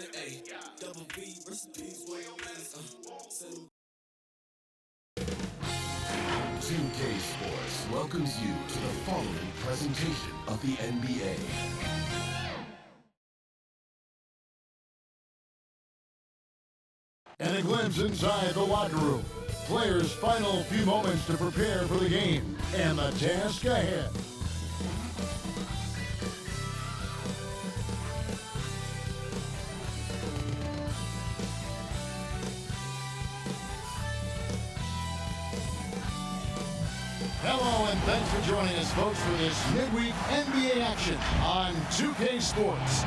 2K Sports welcomes you to the following presentation of the NBA. And a glimpse inside the locker room. Players' final few moments to prepare for the game and the task ahead. Hello and thanks for joining us, folks, for this midweek NBA action on 2K Sports.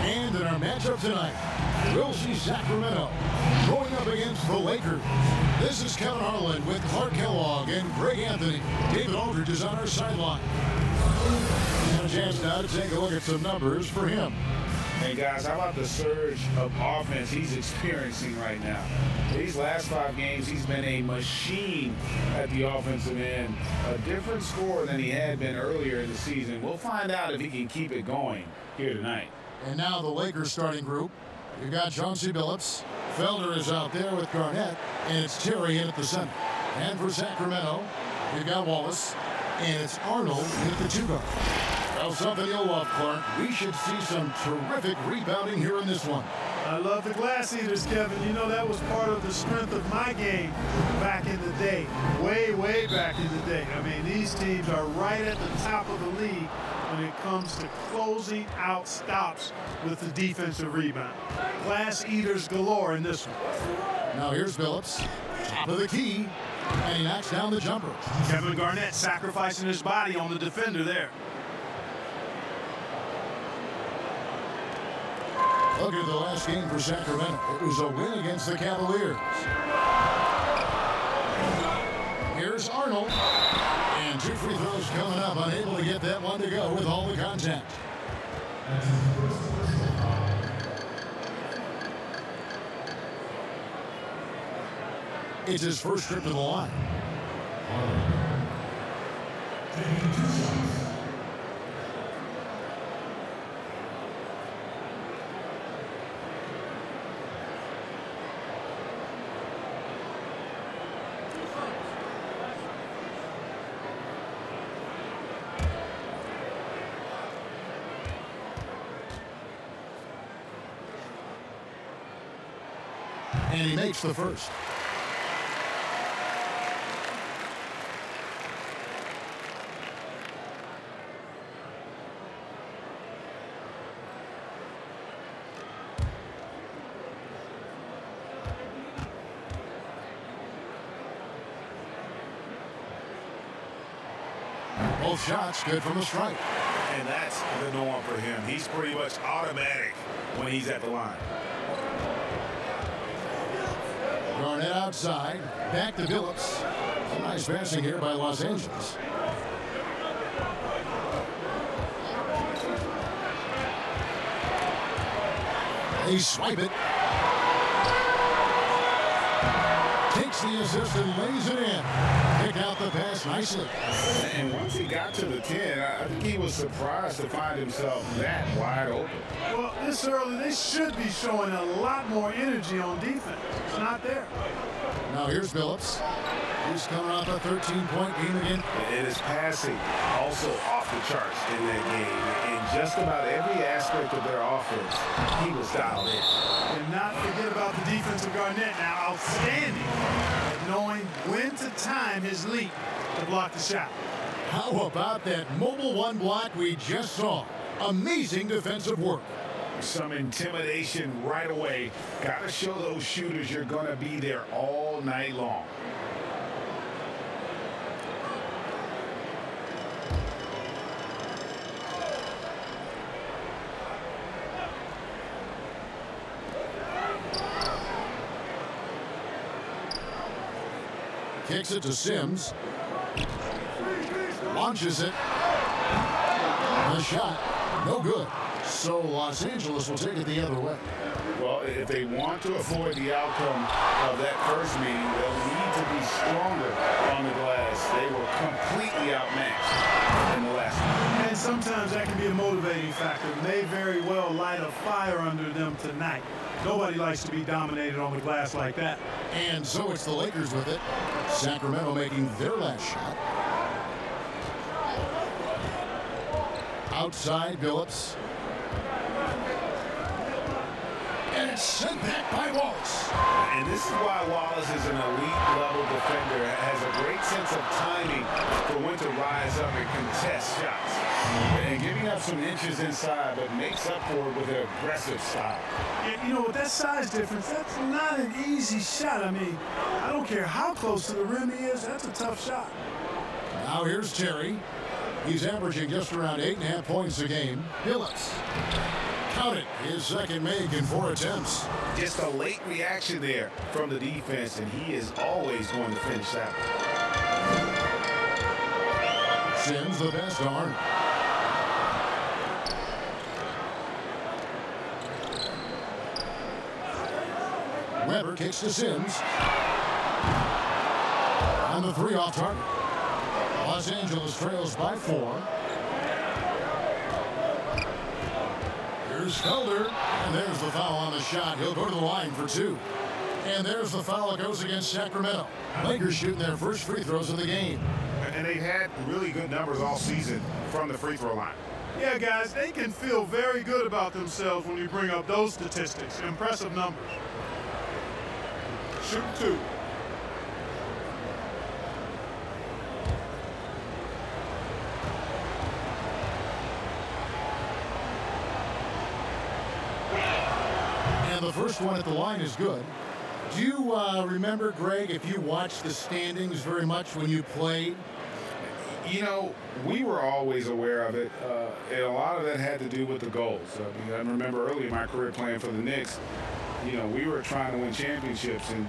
And in our matchup tonight, we'll see Sacramento going up against the Lakers. This is Kevin Harlan with Clark Kellogg and Greg Anthony. David Aldridge is on our sideline. And a chance now to take a look at some numbers for him. Hey guys, how about the surge of offense he's experiencing right now? These last 5 games, he's been a machine at the offensive end. A different scorer than he had been earlier in the season. We'll find out if he can keep it going here tonight. And now the Lakers starting group. We've got Chauncey Billups. Felder is out there with Garnett, and it's Terry in at the center. And for Sacramento, we've got Wallace, and it's Arnold at the 2 guard. Well, something you'll love, Clark. We should see some terrific rebounding here in this one. I love the glass eaters, Kevin. You know, that was part of the strength of my game back in the day. Way, way back in the day. I mean, these teams are right at the top of the league when it comes to closing out stops with the defensive rebound. Glass eaters galore in this one. Now here's Billups, top of the key, and he knocks down the jumper. Kevin Garnett sacrificing his body on the defender there. Look at the last game for Sacramento. It was a win against the Cavaliers. Here's Arnold. And 2 free throws coming up, unable to get that one to go with all the contact. It's his first trip to the line. And he makes the first. Both shots good from the strike. And that's the norm for him. He's pretty much automatic when he's at the line. Garnett outside, back to Billups. Nice passing here by Los Angeles. They swipe it. Takes the assist and lays it in. Pick out the pass nicely. And once he got to the 10, I think he was surprised to find himself that wide open. Well, this early, they should be showing a lot more energy on defense. It's not there. Now here's Billups. He's coming off a 13-point game again. And his passing also off the charts in that game. In just about every aspect of their offense, he was dialed in. And not forget about the defensive Garnett now, outstanding at knowing when to time his leap to block the shot. How about that mobile one block we just saw? Amazing defensive work. Some intimidation right away. Got to show those shooters you're going to be there all night long. Kicks it to Sims. Launches it. The shot, no good. So Los Angeles will take it the other way. Well, if they want to avoid the outcome of that first meeting, they'll need to be stronger on the glass. They were completely outmatched in the last one. And And sometimes that can be a motivating factor. May very well light a fire under them tonight. Nobody likes to be dominated on the glass like that. And so it's the Lakers with it. Sacramento making their last shot. Outside Billups. And it's sent back by Wallace. And this is why Wallace is an elite-level defender, has a great sense of timing for when to rise up and contest shots. And giving up some inches inside, but makes up for it with an aggressive style. Yeah, you know, with that size difference, that's not an easy shot. I mean, I don't care how close to the rim he is, that's a tough shot. Now here's Terry. He's averaging just around 8.5 points a game. Billups. Count it, his second make in 4 attempts. Just a late reaction there from the defense, and he is always going to finish that. Sims the best arm. Weber kicks to Sims. On the 3 off target. Los Angeles trails by 4. Here's Felder, and there's the foul on the shot. He'll go to the line for 2. And there's the foul that goes against Sacramento. Lakers shooting their first free throws of the game. And they've had really good numbers all season from the free throw line. Yeah, guys, they can feel very good about themselves when you bring up those statistics. Impressive numbers. Shoot 2. And the first one at the line is good. Do you remember, Greg, if you watched the standings very much when you played? You know, we were always aware of it, and a lot of that had to do with the goals. I mean, I remember early in my career playing for the Knicks, you know, we were trying to win championships, and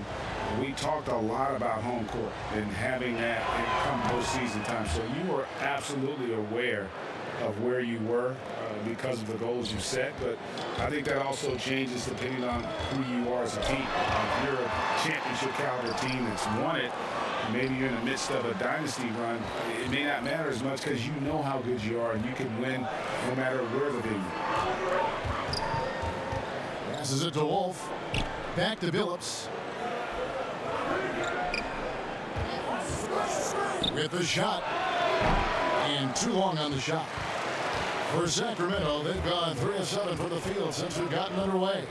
we talked a lot about home court and having that come postseason time. So you were absolutely aware of where you were because of the goals you set, but I think that also changes depending on who you are as a team. If you're a championship caliber team that's won it, maybe you're in the midst of a dynasty run, it may not matter as much because you know how good you are and you can win no matter where the venue. Passes it to Wolf. Back to Billups. With the shot. And too long on the shot. For Sacramento, they've gone 3 of 7 from the field since we've gotten underway.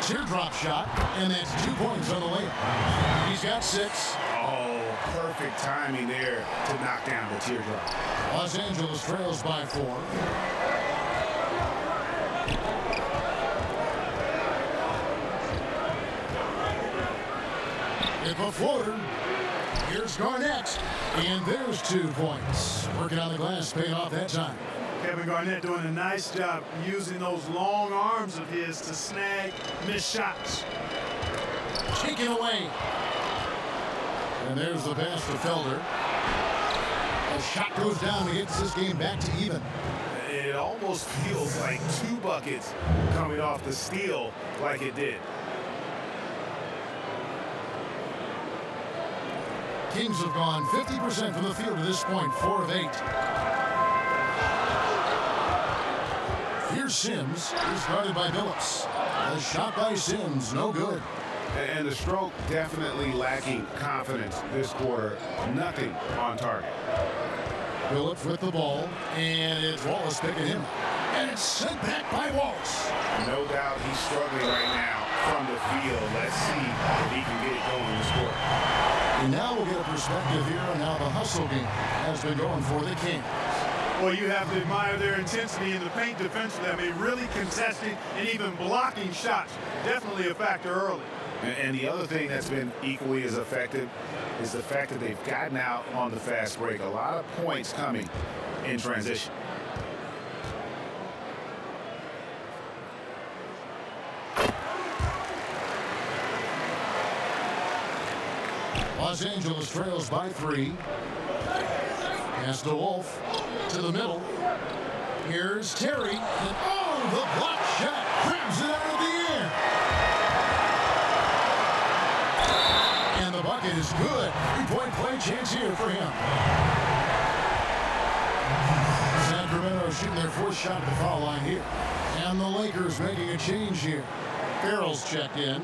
Teardrop shot, and that's 2 points on the layup. He's got 6. Oh, perfect timing there to knock down the teardrop. Los Angeles trails by 4. If a floater. Here's Garnett, and there's 2 points. Working on the glass, paying off that time. Kevin Garnett doing a nice job using those long arms of his to snag missed shots. Taken away. And there's the pass to Felder. The shot goes down and gets this game back to even. It almost feels like 2 buckets coming off the steal like it did. Kings have gone 50% from the field to this point, 4 of 8. Here's Sims. He's guarded by Billups. A shot by Sims, no good. And the stroke definitely lacking confidence this quarter. Nothing on target. Billups with the ball, and it's Wallace picking him. And it's sent back by Wallace. No doubt he's struggling right now from the field. Let's see if he can get it going in this quarter. And now we'll get a perspective here on how the hustle game has been going for the Kings. Well, you have to admire their intensity in the paint defensively. I mean, really contesting and even blocking shots. Definitely a factor early. And the other thing that's been equally as effective is the fact that they've gotten out on the fast break. A lot of points coming in transition. Los Angeles trails by 3. Pass to Wolf. To the middle. Here's Terry. And oh, the block shot grabs it out of the air. And the bucket is good. 3-point play chance here for him. Sacramento shooting their first shot at the foul line here. And the Lakers making a change here. Farrell's checked in.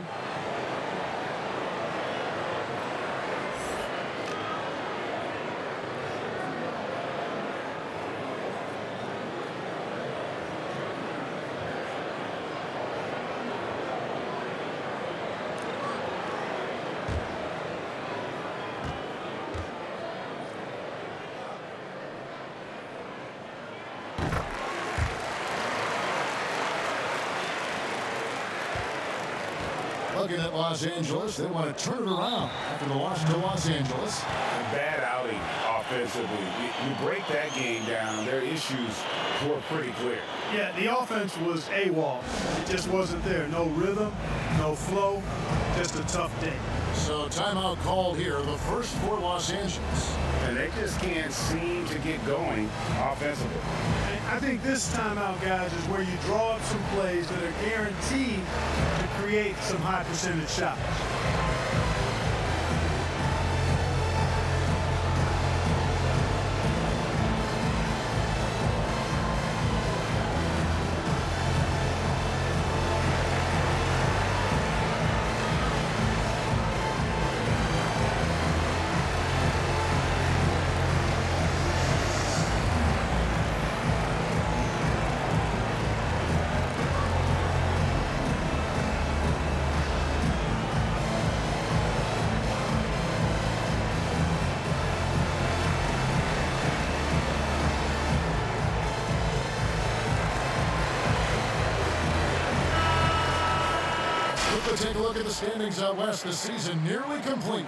Looking at Los Angeles, they want to turn it around after the loss to Los Angeles. A bad outing offensively. You break that game down, their issues were pretty clear. Yeah, the offense was AWOL. It just wasn't there. No rhythm, no flow, just a tough day. So timeout called here, the first for Los Angeles. And they just can't seem to get going offensively. And I think this timeout, guys, is where you draw up some plays that are guaranteed to create some high percentage shots. Take a look at the standings out west. This season nearly complete.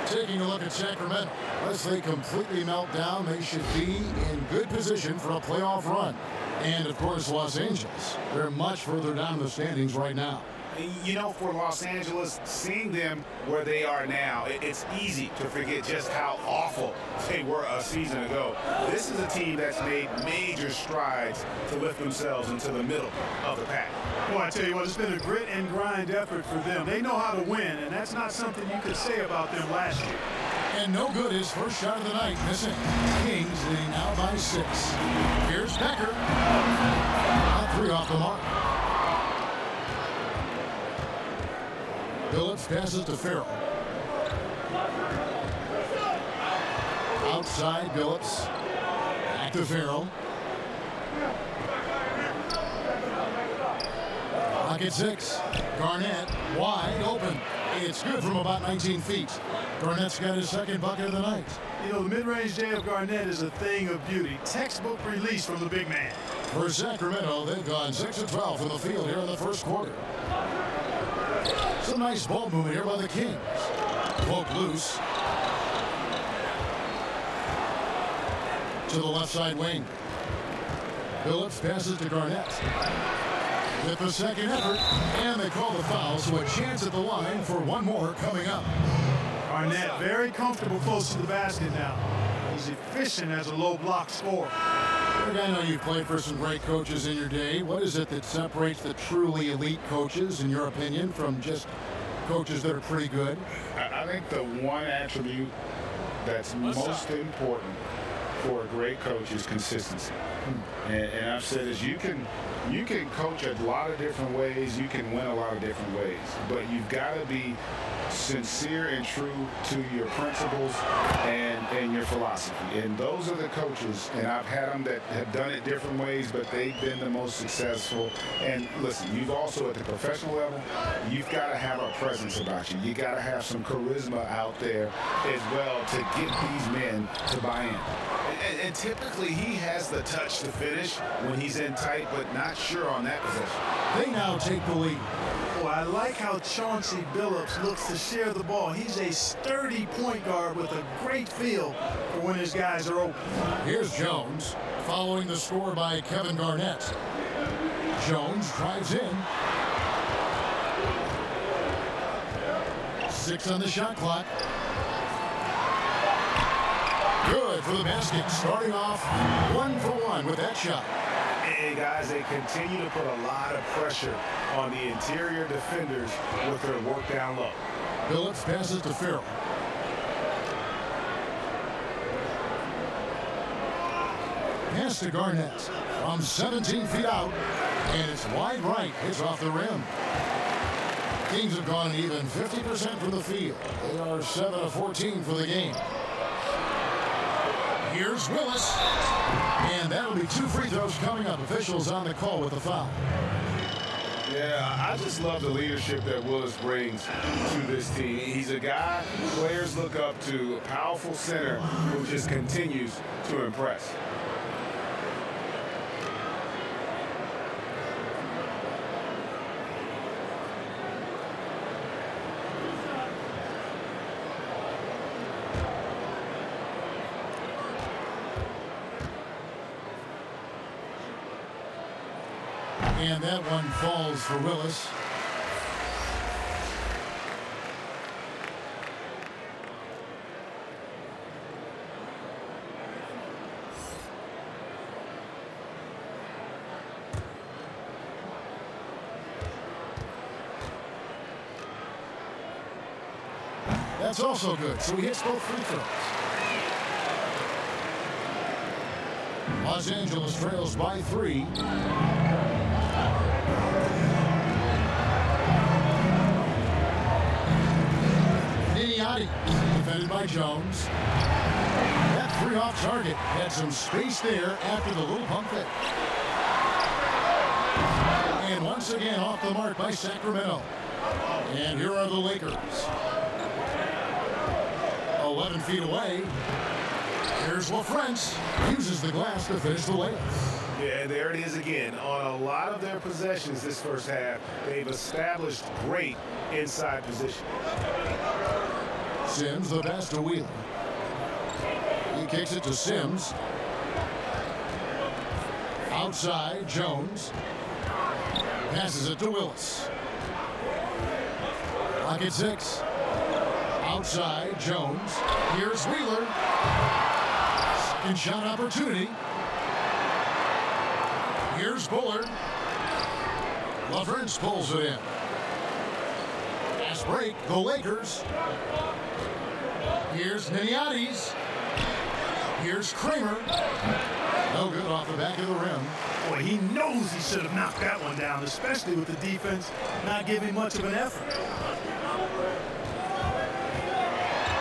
Taking a look at Sacramento. Unless they completely melt down, they should be in good position for a playoff run. And, of course, Los Angeles. They're much further down the standings right now. You know, for Los Angeles, seeing them where they are now, it's easy to forget just how awful they were a season ago. This is a team that's made major strides to lift themselves into the middle of the pack. Boy, I tell you what, it's been a grit and grind effort for them. They know how to win, and that's not something you could say about them last year. And no good, his first shot of the night, missing. Kings leading now by 6. Here's Becker. Not 3 off the mark. Billups passes to Farrell. Outside, Billups. Back to Farrell. Clock at 6. Garnett wide open. It's good from about 19 feet. Garnett's got his second bucket of the night. You know, the mid-range day of Garnett is a thing of beauty. Textbook release from the big man. For Sacramento, they've gone 6 of 12 from the field here in the first quarter. Some nice ball movement here by the Kings. Poke loose. To the left side wing. Billups passes to Garnett. With the second effort, and they call the foul, so a chance at the line for one more coming up. Garnett very comfortable close to the basket now. He's efficient as a low block scorer. Greg, I know you've played for some great coaches in your day. What is it that separates the truly elite coaches, in your opinion, from just coaches that are pretty good? I think the one attribute that's most important for a great coach is consistency. And I've said is you can coach a lot of different ways, you can win a lot of different ways, but you've got to be sincere and true to your principles and your philosophy. And those are the coaches, and I've had them that have done it different ways, but they've been the most successful. And listen, you've also at the professional level, you've got to have a presence about you. You got to have some charisma out there as well to get these men to buy in. And typically he has the touch to finish when he's in tight, but not sure on that possession. They now take the lead. Oh, I like how Chauncey Billups looks to share the ball. He's a sturdy point guard with a great feel for when his guys are open. Here's Jones, following the score by Kevin Garnett. Jones drives in. 6 on the shot clock. Good for the basket, starting off 1 for 1 with that shot. And guys, they continue to put a lot of pressure on the interior defenders with their work down low. Billups passes to Farrell. pass to Garnett from 17 feet out, and it's wide right. It's off the rim. Kings have gone an even 50% from the field. They are 7 of 14 for the game. Here's Willis, and that'll be 2 free throws coming up. Officials on the call with the foul. Yeah, I just love the leadership that Willis brings to this team. He's a guy players look up to, a powerful center who just continues to impress. And that one falls for Willis. That's also good, so he hits both free throws. Los Angeles trails by 3. Defended by Jones. That 3 off target had some space there after the little pump fake. And once again off the mark by Sacramento. And here are the Lakers. 11 feet away. Here's LaFrance. Uses the glass to finish the layup. Yeah, there it is again. On a lot of their possessions this first half, they've established great inside position. Sims, the pass to Wheeler. He kicks it to Sims. Outside, Jones. Passes it to Willis. Lock at 6. Outside, Jones. Here's Wheeler. Second shot opportunity. Here's Bullard. LaFrance pulls it in. Fast break, the Lakers. Here's Niniades. Here's Kramer. No good off the back of the rim. Boy, he knows he should have knocked that one down, especially with the defense not giving much of an effort.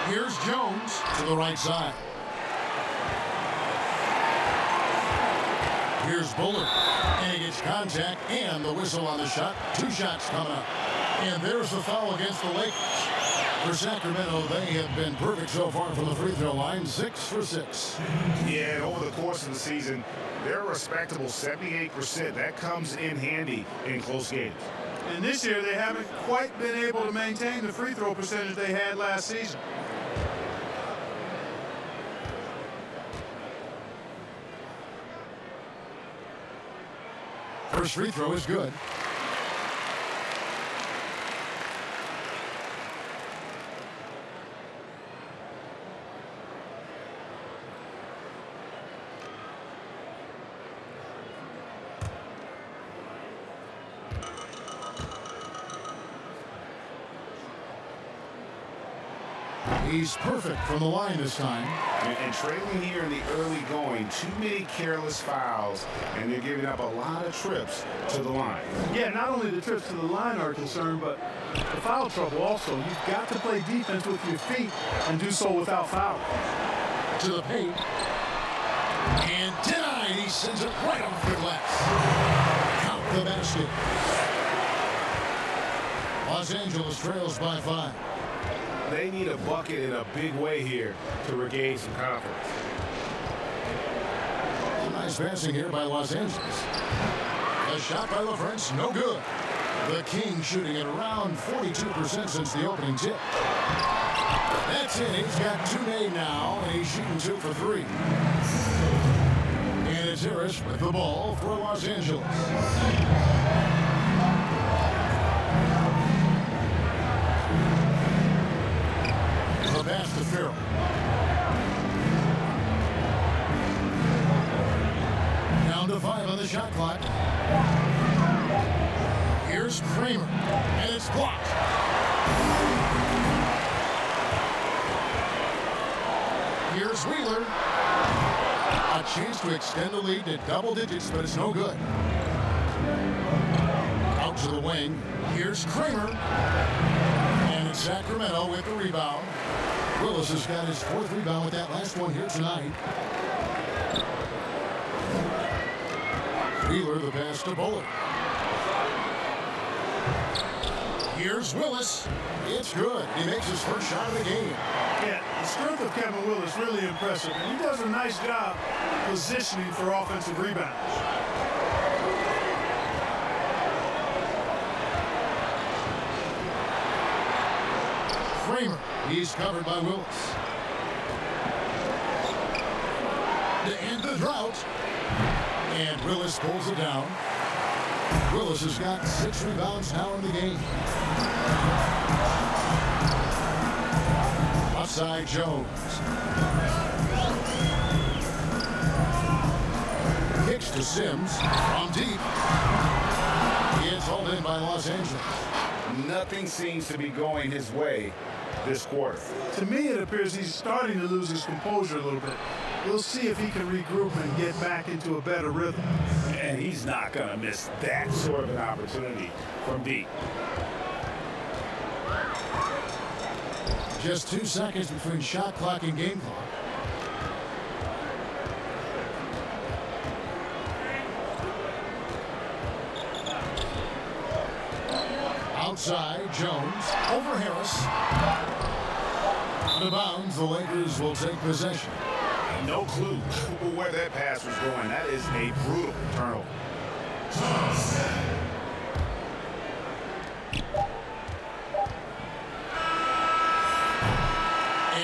Here's Jones to the right side. Here's Bullard. And he gets contact and the whistle on the shot. 2 shots coming up. And there's the foul against the Lakers. For Sacramento, they have been perfect so far from the free throw line, 6 for 6. Yeah, and over the course of the season, they're a respectable 78%. That comes in handy in close games. And this year, they haven't quite been able to maintain the free throw percentage they had last season. First free throw is good. He's perfect from the line this time. And trailing here in the early going, too many careless fouls, and they're giving up a lot of trips to the line. Yeah, not only the trips to the line are concerned, but the foul trouble also. You've got to play defense with your feet and do so without foul. To the paint. And denied. He sends it right off the glass. Count the basket. Los Angeles trails by 5. They need a bucket in a big way here to regain some confidence. Nice passing here by Los Angeles. A shot by LaFrance, no good. The Kings shooting at around 42% since the opening tip. That's it. He's got 2 made now, and he's shooting 2 for 3. And it's Harris with the ball for Los Angeles. Pass to Farrell. Down to 5 on the shot clock. Here's Kramer, and it's blocked. Here's Wheeler. A chance to extend the lead to double digits, but it's no good. Out to the wing. Here's Kramer. And it's Sacramento with the rebound. Willis has got his 4th rebound with that last one here tonight. Wheeler the pass to Bullard. Here's Willis. It's good. He makes his first shot of the game. Yeah, the strength of Kevin Willis really impressive, and he does a nice job positioning for offensive rebounds. Kramer. He's covered by Willis. To end the drought. And Willis pulls it down. Willis has got 6 rebounds now in the game. Outside Jones. Kicks to Sims. From deep. He is hauled in by Los Angeles. Nothing seems to be going his way this quarter. To me, it appears he's starting to lose his composure a little bit. We'll see if he can regroup and get back into a better rhythm. And he's not going to miss that sort of an opportunity from deep. Just 2 seconds between shot clock and game clock. Outside, Jones over Harris. Out of bounds, the Lakers will take possession. No clue where that pass was going. That is a brutal turnover.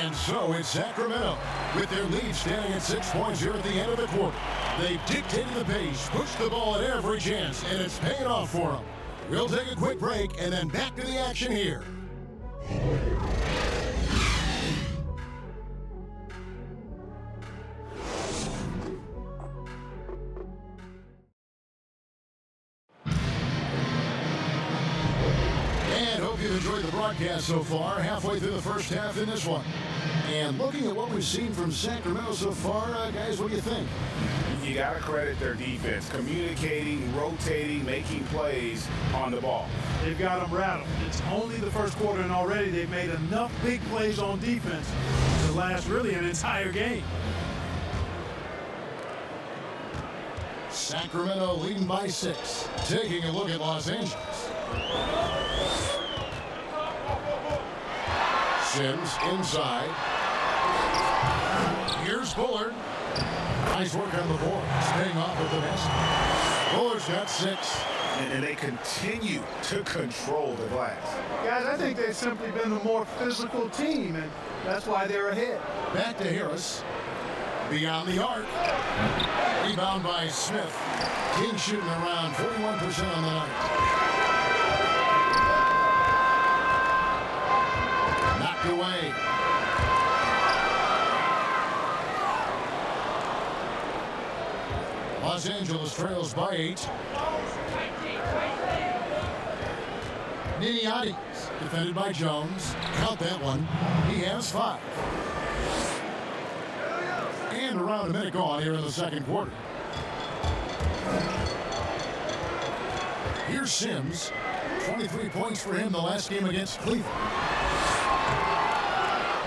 And so it's Sacramento with their lead standing at 6 points here at the end of the quarter. They've dictated the pace, pushed the ball at every chance, and it's paying off for them. We'll take a quick break and then back to the action here. Enjoyed the broadcast so far, halfway through the first half in this one. And looking at what we've seen from Sacramento so far, guys, what do you think? You got to credit their defense, communicating, rotating, making plays on the ball. They've got them rattled. It's only the first quarter, and already they've made enough big plays on defense to last really an entire game. Sacramento leading by 6. Taking a look at Los Angeles. Sims inside. Here's Bullard. Nice work on the board. Staying off of the basket. Bullard's got 6. And they continue to control the glass. Guys, I think they've simply been a more physical team, and that's why they're ahead. Back to Harris. Beyond the arc. Rebound by Smith. King shooting around 41% on the night. Away. Los Angeles trails by 8. Niniades defended by Jones. Count that one. He has 5. And around a minute gone here in the second quarter. Here's Sims. 23 points for him the last game against Cleveland.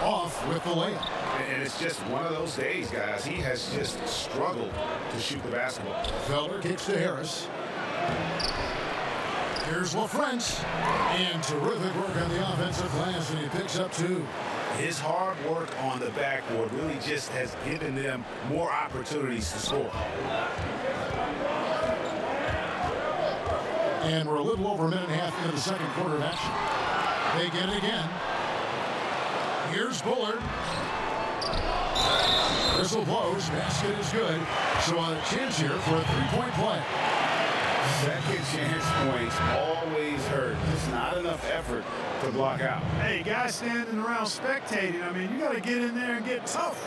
Off with the layup. And it's just one of those days, guys. He has just struggled to shoot the basketball. Felder kicks to Harris. Here's LaFrance. And terrific work on the offensive glass, and he picks up 2. His hard work on the backboard really just has given them more opportunities to score. And we're a little over a minute and a half into the second quarter of action. They get it again. Here's Bullard. Whistle blows. Basket is good. So a chance here for a 3-point play. Second chance points always hurt. It's not enough effort to block out. Hey, guys standing around spectating, I mean, you got to get in there and get tough.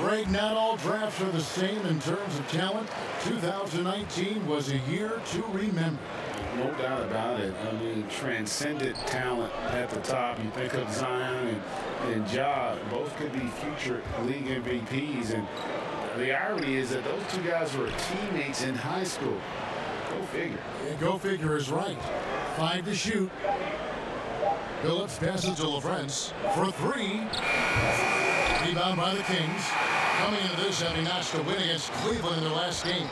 Greg, not all drafts are the same in terms of talent. 2019 was a year to remember. No doubt about it. I mean, transcendent talent at the top. You think of Zion and Ja, both could be future league MVPs. And the irony is that those two guys were teammates in high school. Go figure. Yeah, go figure is right. 5 to shoot. Phillips passes to LaFrance for 3. Rebound by the Kings. Coming into this, having notched a win against Cleveland in their last game.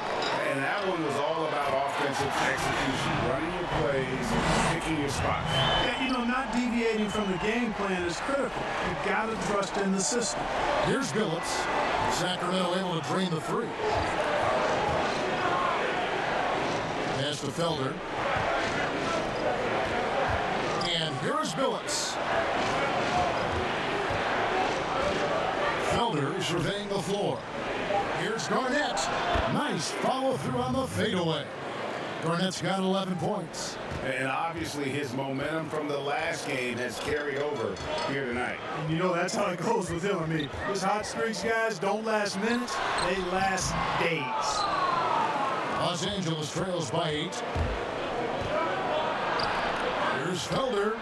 And that one was all about offensive execution, running your plays, picking your spots. Yeah, you know, not deviating from the game plan is critical. You got to trust in the system. Here's Phillips. Sacramento able to drain the 3. Pass to Felder. And here is Phillips. Felder surveying the floor. Here's Garnett. Nice follow through on the fadeaway. Garnett's got 11 points. And obviously his momentum from the last game has carried over here tonight. And you know, that's how it goes with him. I mean, those hot streaks, guys, don't last minutes. They last days. Los Angeles trails by 8. Here's Felder.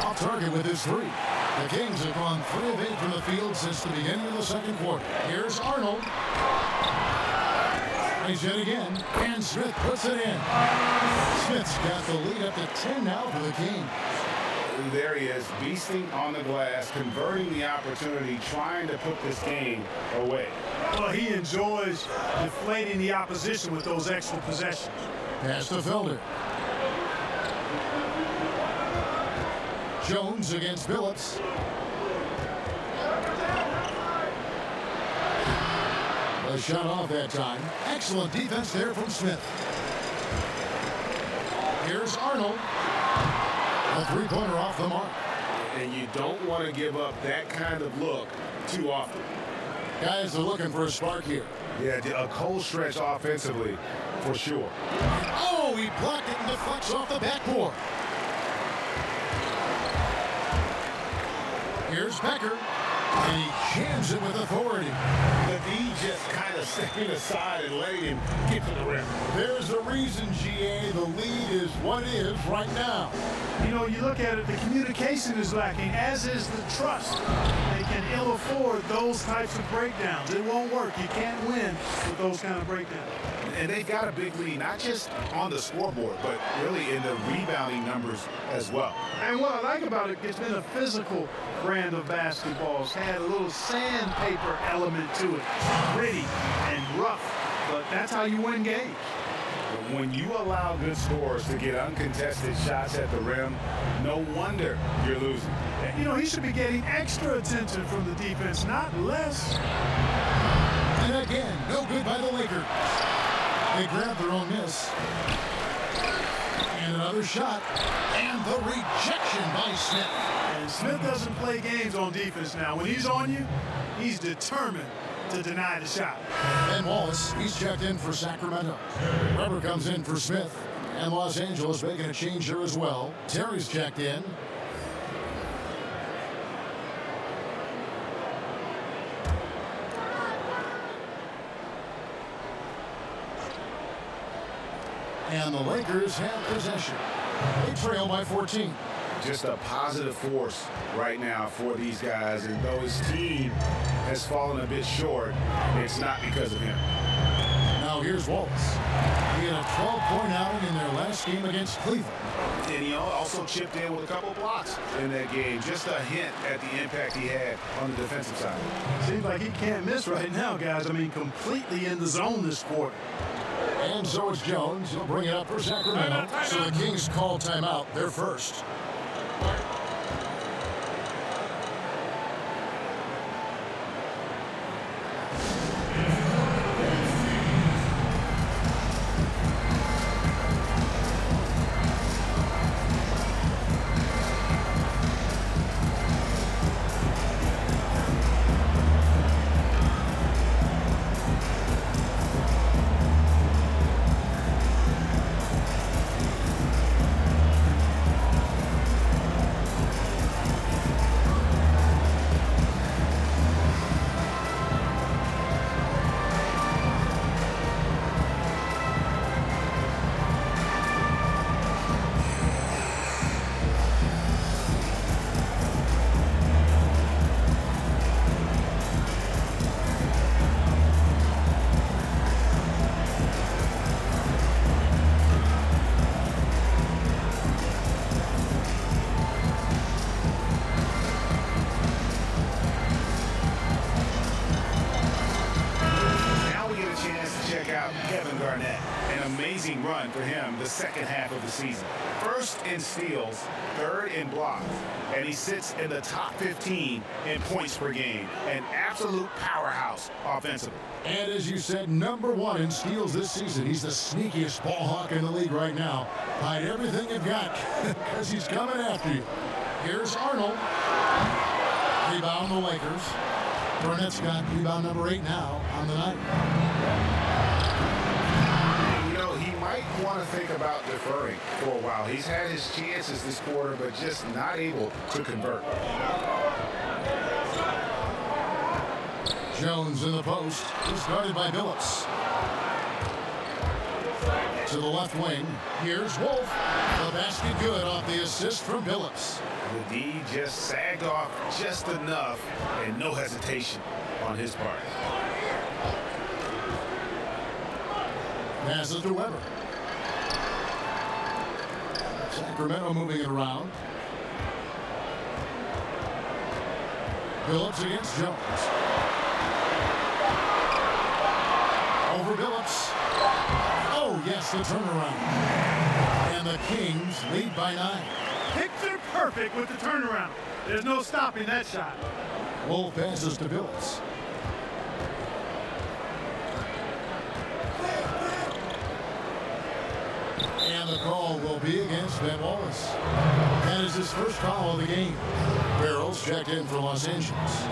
Off target with his 3. The Kings have gone 3 of 8 from the field since the beginning of the second quarter. Here's Arnold. He's hit again, and Smith puts it in. Smith's got the lead up to 10 now for the Kings. There he is, beasting on the glass, converting the opportunity, trying to put this game away. Well, he enjoys deflating the opposition with those extra possessions. Pass to Felder. Jones against Phillips. A shot off that time. Excellent defense there from Smith. Here's Arnold. A 3-pointer off the mark. And you don't want to give up that kind of look too often. Guys are looking for a spark here. Yeah, a cold stretch offensively, for sure. Oh, he blocked it and deflects off the backboard. Here's Becker, and he jams it with authority. The D just kind of stepping aside and letting him get to the rim. There's a reason, GA, the lead is what it is right now. You know, you look at it, the communication is lacking, as is the trust. They can ill afford those types of breakdowns. It won't work. You can't win with those kind of breakdowns. And they've got a big lead, not just on the scoreboard, but really in the rebounding numbers as well. And what I like about it, it's been a physical brand of basketball. It's had a little sandpaper element to it. Gritty and rough, but that's how you win games. When you allow good scorers to get uncontested shots at the rim, no wonder you're losing. You know, he should be getting extra attention from the defense, not less. And again, no good by the Lakers. They grab their own miss. And another shot. And the rejection by Smith. And Smith doesn't play games on defense now. When he's on you, he's determined to deny the shot. Ben Wallace, he's checked in for Sacramento. Weber comes in for Smith. And Los Angeles making a change here as well. Terry's checked in. And the Lakers have possession. They trail by 14. Just a positive force right now for these guys. And though his team has fallen a bit short, it's not because of him. Now here's Wallace. He had a 12-point outing in their last game against Cleveland. And he also chipped in with a couple blocks in that game. Just a hint at the impact he had on the defensive side. Seems like he can't miss right now, guys. I mean, completely in the zone this quarter. And so it's Jones. He'll bring it up for Sacramento. So the Kings call timeout. They're first. Kevin Garnett. An amazing run for him the second half of the season. First in steals, third in blocks, and he sits in the top 15 in points per game. An absolute powerhouse offensively. And as you said, #1 in steals this season. He's the sneakiest ball hawk in the league right now. Hide everything you've got because he's coming after you. Here's Arnold. Rebound the Lakers. Garnett's got rebound number 8 now on the night. You know, he might want to think about deferring for a while. He's had his chances this quarter, but just not able to convert. Jones in the post. He's guarded by Billups. To the left wing. Here's Wolf. The basket good off the assist from Billups. The D just sagged off just enough, and no hesitation on his part. Passes to Weber. Sacramento moving it around. Billups against Jones. Over Billups. Oh, yes, the turnaround. And the Kings lead by 9. Picture perfect with the turnaround. There's no stopping that shot. Wolf passes to Billups. And the call will be against Ben Wallace. That is his first foul of the game. Farrell's checked in for Los Angeles.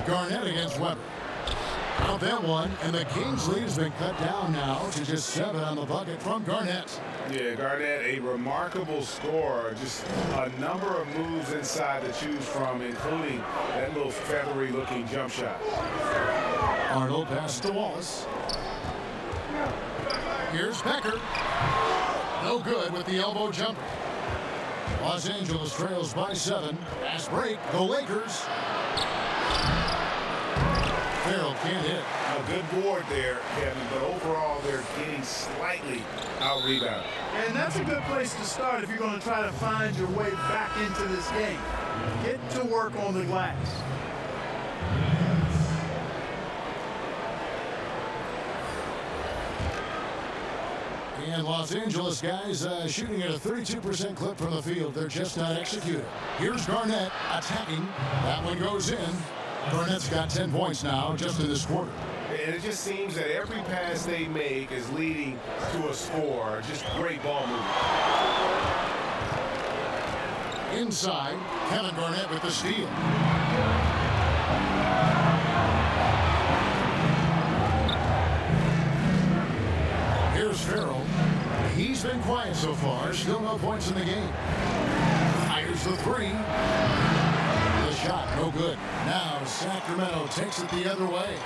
Garnett against Weber. Out that one, and the Kings lead has been cut down now to just 7 on the bucket from Garnett. Yeah, Garnett, a remarkable scorer. Just a number of moves inside to choose from, including that little feathery-looking jump shot. Arnold passes to Wallace. Here's Becker. No good with the elbow jumper. Los Angeles trails by 7. Fast break, the Lakers. Farrell can't hit. A good board there, Kevin, but overall they're getting slightly out-rebounded. And that's a good place to start if you're going to try to find your way back into this game. Get to work on the glass. And Los Angeles guys shooting at a 32% clip from the field. They're just not executing. Here's Garnett attacking. That one goes in. Garnett's got 10 points now just in this quarter. And it just seems that every pass they make is leading to a score. Just great ball movement. Inside, Kevin Garnett with the steal. Here's Farrell. He's been quiet so far. Still no points in the game. Fires the 3. Shot, no good. Now Sacramento takes it the other way.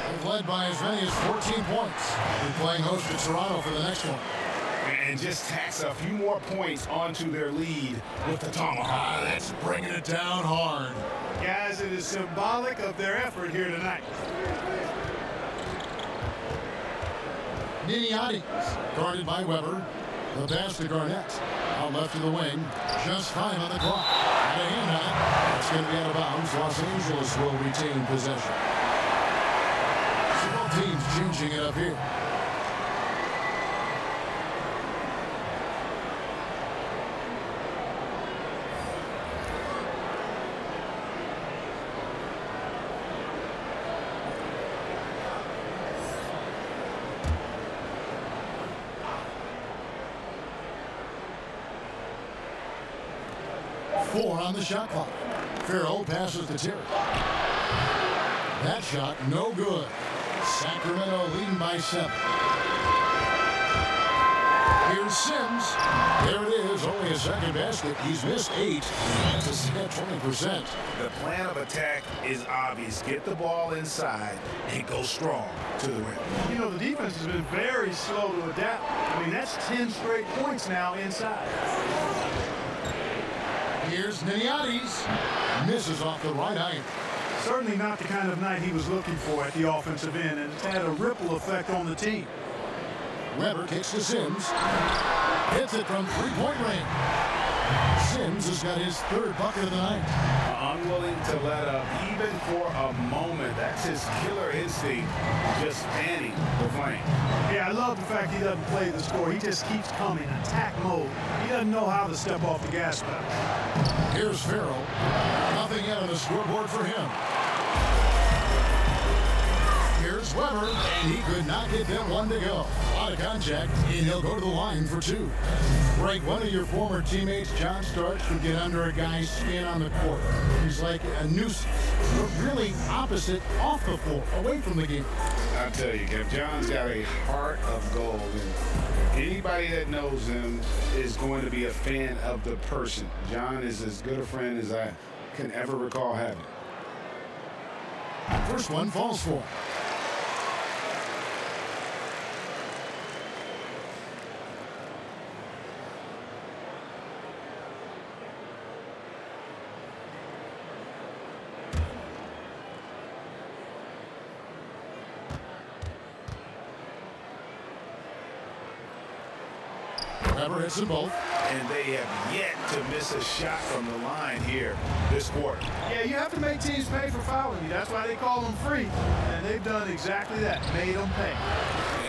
They've led by as many as 14 points. They're playing host to Toronto for the next one. And just tacks a few more points onto their lead with the tomahawk. That's bringing it down hard. Guys, it is symbolic of their effort here tonight. Niniati, guarded by Weber. The pass to Garnett. Out left of the wing. Just 5 on the clock. And a hand on it. It's going to be out of bounds. Los Angeles will retain possession. So both teams changing it up here. Four on the shot clock. Farrell passes to Terry. That shot, no good. Sacramento leading by 7. Here's Sims. There it is, only a second basket. He's missed 8. That's a 20%. The plan of attack is obvious. Get the ball inside and go strong to the rim. You know, the defense has been very slow to adapt. I mean, that's 10 straight points now inside. Here's Niniades. Misses off the right iron. Certainly not the kind of night he was looking for at the offensive end, and it's had a ripple effect on the team. Weber kicks to Sims. Hits it from three-point range. Sims has got his third bucket of the night. Unwilling to let up even for a moment. That's his killer instinct, just fanning the flame. Yeah, I love the fact he doesn't play the score. He just keeps coming, attack mode. He doesn't know how to step off the gas pedal. Here's Farrell. Nothing yet on the scoreboard for him. Here's Weber, and he could not get them one to go. A lot of contact, and he'll go to the line for two. Greg, one of your former teammates, John Starks, would get under a guy's skin on the court. He's like a nuisance, but really opposite off the floor, away from the game. I tell you, Kev, John's got a heart of gold, and anybody that knows him is going to be a fan of the person. John is as good a friend as I can ever recall having. First one falls for him. Weber hits them both. And they have yet to miss a shot from the line here this quarter. Yeah, you have to make teams pay for fouling you. That's why they call them free. And they've done exactly that, made them pay.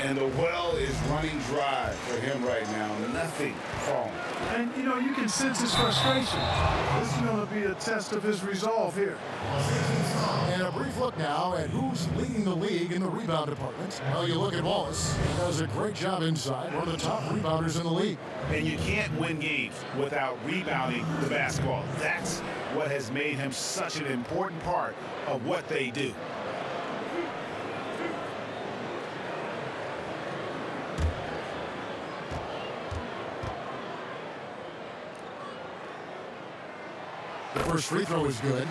And the well is running dry for him right now. Nothing falling. And, you know, you can sense his frustration. This is going to be a test of his resolve here. And a brief look now at who's leading the league in the rebound department. Well, you look at Wallace. He does a great job inside, one of the top rebounders in the league. And you can't win games without rebounding the basketball. That's what has made him such an important part of what they do. The first free throw is good.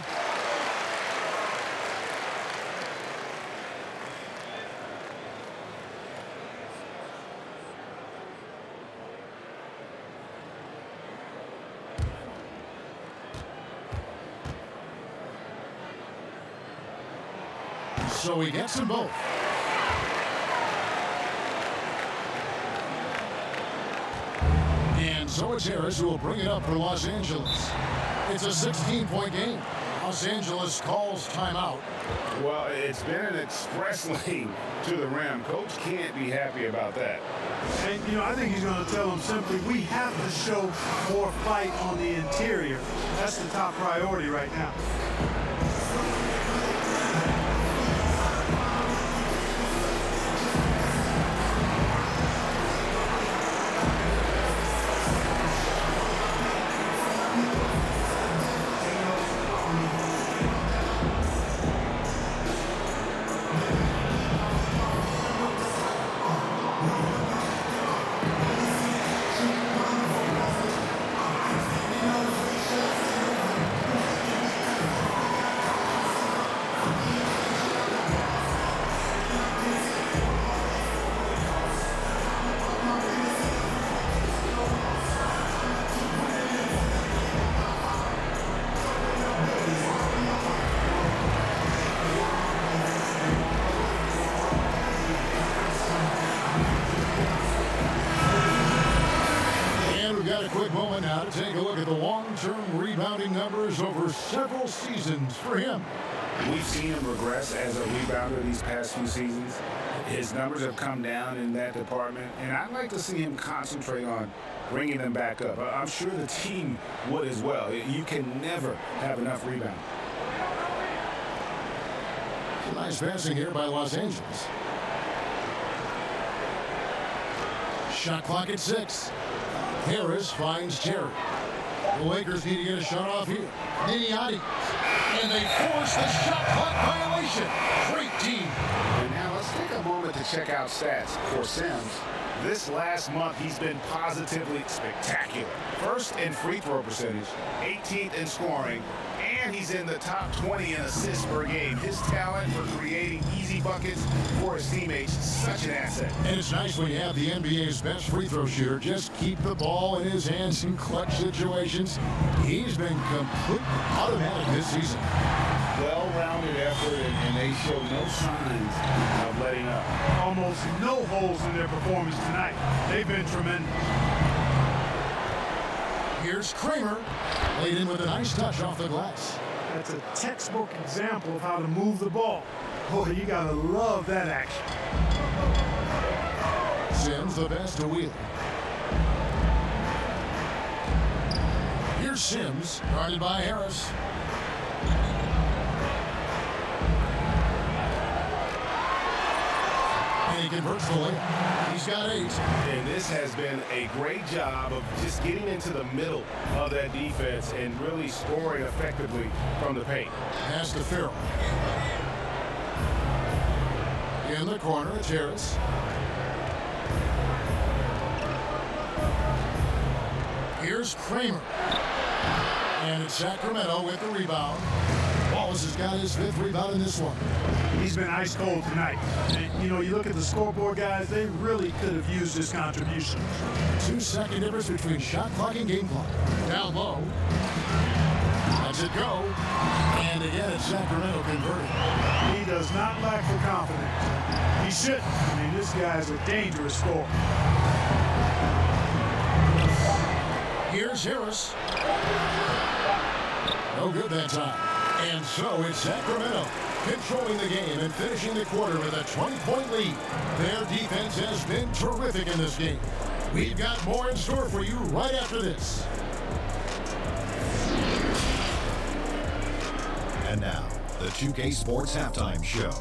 So he gets them both. And so it's Harris who will bring it up for Los Angeles. It's a 16-point game. Los Angeles calls timeout. Well, it's been an express lane to the rim. Coach can't be happy about that. And, you know, I think he's going to tell them simply, we have to show more fight on the interior. That's the top priority right now. Take a look at the long-term rebounding numbers over several seasons for him. We've seen him regress as a rebounder these past few seasons. His numbers have come down in that department, and I'd like to see him concentrate on bringing them back up. I'm sure the team would as well. You can never have enough rebounding. Nice passing here by Los Angeles. Shot clock at 6. Harris finds Terry. The Lakers need to get a shot off here. Niniati. And they force the shot clock violation. Great team. And now let's take a moment to check out stats for Sims. This last month, he's been positively spectacular. First in free throw percentage, 18th in scoring, and he's in the top 20 in assists per game. His talent for creating easy buckets for his teammates, such an asset. And it's nice when you have the NBA's best free throw shooter just keep the ball in his hands in clutch situations. He's been completely automatic this season. well-rounded effort, and they show no signs of letting up. Almost no holes in their performance tonight. They've been tremendous. Here's Kramer, laid in with a nice touch off the glass. That's a textbook example of how to move the ball. Boy, you gotta love that action. Sims the best to wheel. Here's Sims, guarded by Harris. And he converts the layup. He's got 8. And this has been a great job of just getting into the middle of that defense and really scoring effectively from the paint. Pass to Farrell. In the corner, it's Harris. Here's Kramer. And it's Sacramento with the rebound. Wallace has got his 5th rebound in this one. He's been ice cold tonight. And, you know, you look at the scoreboard, guys, they really could have used his contribution. 2-second difference between shot clock and game clock. Down low. Lets it go. And again, it's Sacramento converted. He does not lack for confidence. He shouldn't. I mean, this guy's a dangerous scorer. Here's Harris. No good that time. And so it's Sacramento controlling the game and finishing the quarter with a 20-point lead. Their defense has been terrific in this game. We've got more in store for you right after this. And now, the 2K Sports Halftime Show.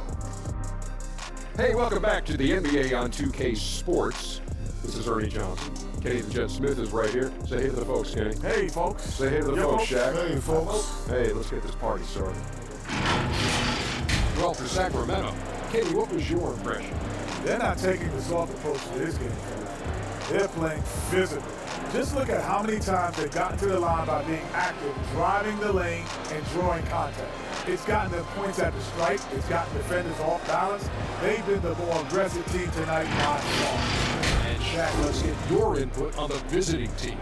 Hey, welcome back to the NBA on 2K Sports. This is Ernie Johnson. Kenny the Jet Smith is right here. Say hey to the folks, Kenny. Hey, folks. Say hey to the folks, Shaq. Hey, folks. Hey, let's get this party started. Well, for Sacramento, Kenny, what was your impression? They're not taking the soft approach to this game. They're playing physical. Just look at how many times they've gotten to the line by being active, driving the lane, and drawing contact. It's gotten them points at the stripe. It's gotten defenders off balance. They've been the more aggressive team tonight by far. And Shaq, let's get your input on the visiting team.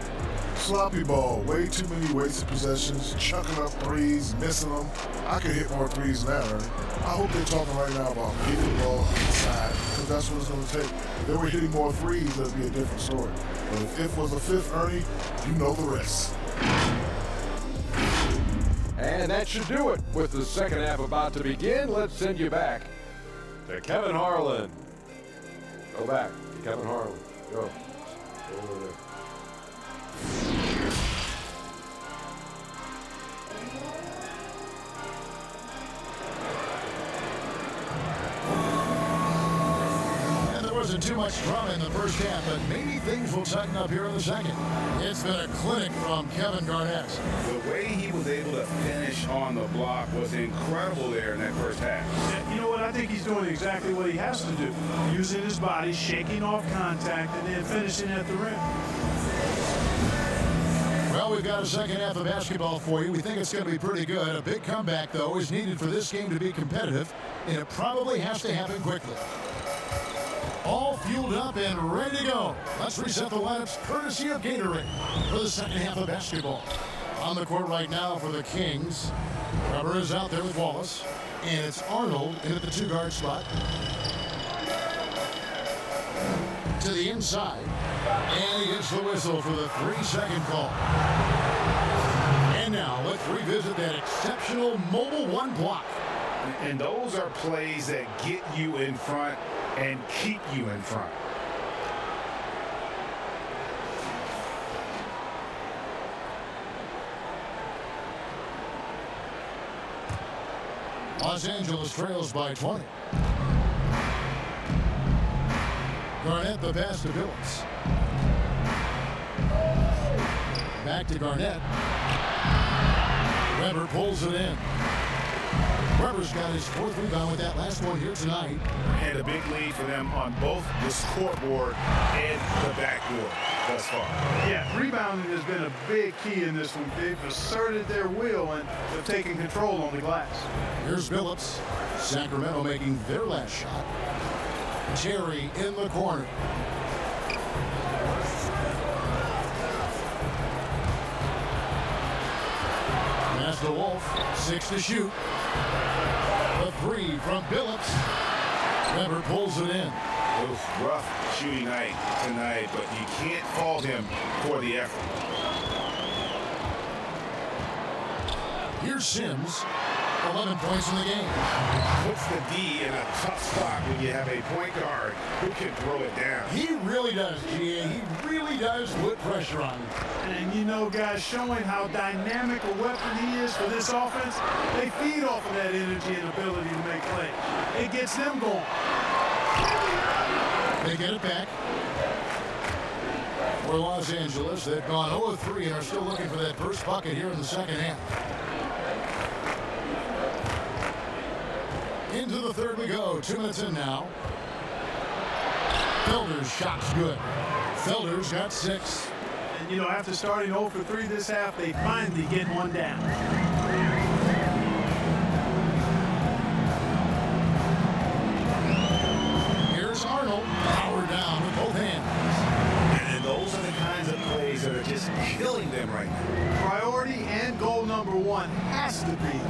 Sloppy ball, way too many wasted possessions, chucking up threes, missing them. I could hit more threes than that, Ernie. I hope they're talking right now about getting the ball inside, because that's what it's going to take. If they were hitting more threes, that'd be a different story. But if it was the 5th, Ernie, you know the rest. And that should do it. With the second half about to begin, let's send you back to Kevin Harlan. Go back to Kevin Harlan. Go. Go over there. Wasn't too much drama in the first half, but maybe things will tighten up here in the second. It's been a clinic from Kevin Garnett. The way he was able to finish on the block was incredible there in that first half. And you know what? I think he's doing exactly what he has to do. Using his body, shaking off contact, and then finishing at the rim. Well, we've got a second half of basketball for you. We think it's going to be pretty good. A big comeback, though, is needed for this game to be competitive, and it probably has to happen quickly. All fueled up and ready to go. Let's reset the lineups courtesy of Gatorade for the second half of basketball. On the court right now for the Kings. Rubber is out there with Wallace. And it's Arnold in at the 2-guard spot. To the inside. And he gets the whistle for the 3-second call. And now let's revisit that exceptional mobile one block. And those are plays that get you in front and keep you in front. Los Angeles trails by 20. Garnett the pass to Billups. Back to Garnett. Weber pulls it in. Weber's got his 4th rebound with that last one here tonight. And a big lead for them on both the scoreboard and the backboard thus far. Yeah, rebounding has been a big key in this one. They've asserted their will and they've taken control on the glass. Here's Billups. Sacramento making their last shot. Terry in the corner. Pass to Wolf. 6 to shoot. The 3 from Billups. Weber pulls it in. It was rough shooting night tonight, but you can't fault him for the effort. Here's Sims. 11 points in the game. Puts the D in a tough spot when you have a point guard who can throw it down. He really does, GA. He really does put pressure on him. And you know, guys, showing how dynamic a weapon he is for this offense, they feed off of that energy and ability to make plays. It gets them going. They get it back. For Los Angeles, they've gone 0-3 and are still looking for that first bucket here in the second half. Into the third we go. 2 minutes in now. Felder's shot's good. Felder's got 6. And, you know, after starting 0 for 3 this half, they finally get one down. Here's Arnold. Powered down with both hands. And those are the kinds of plays that are just killing them right now. Priority and goal number 1 has to be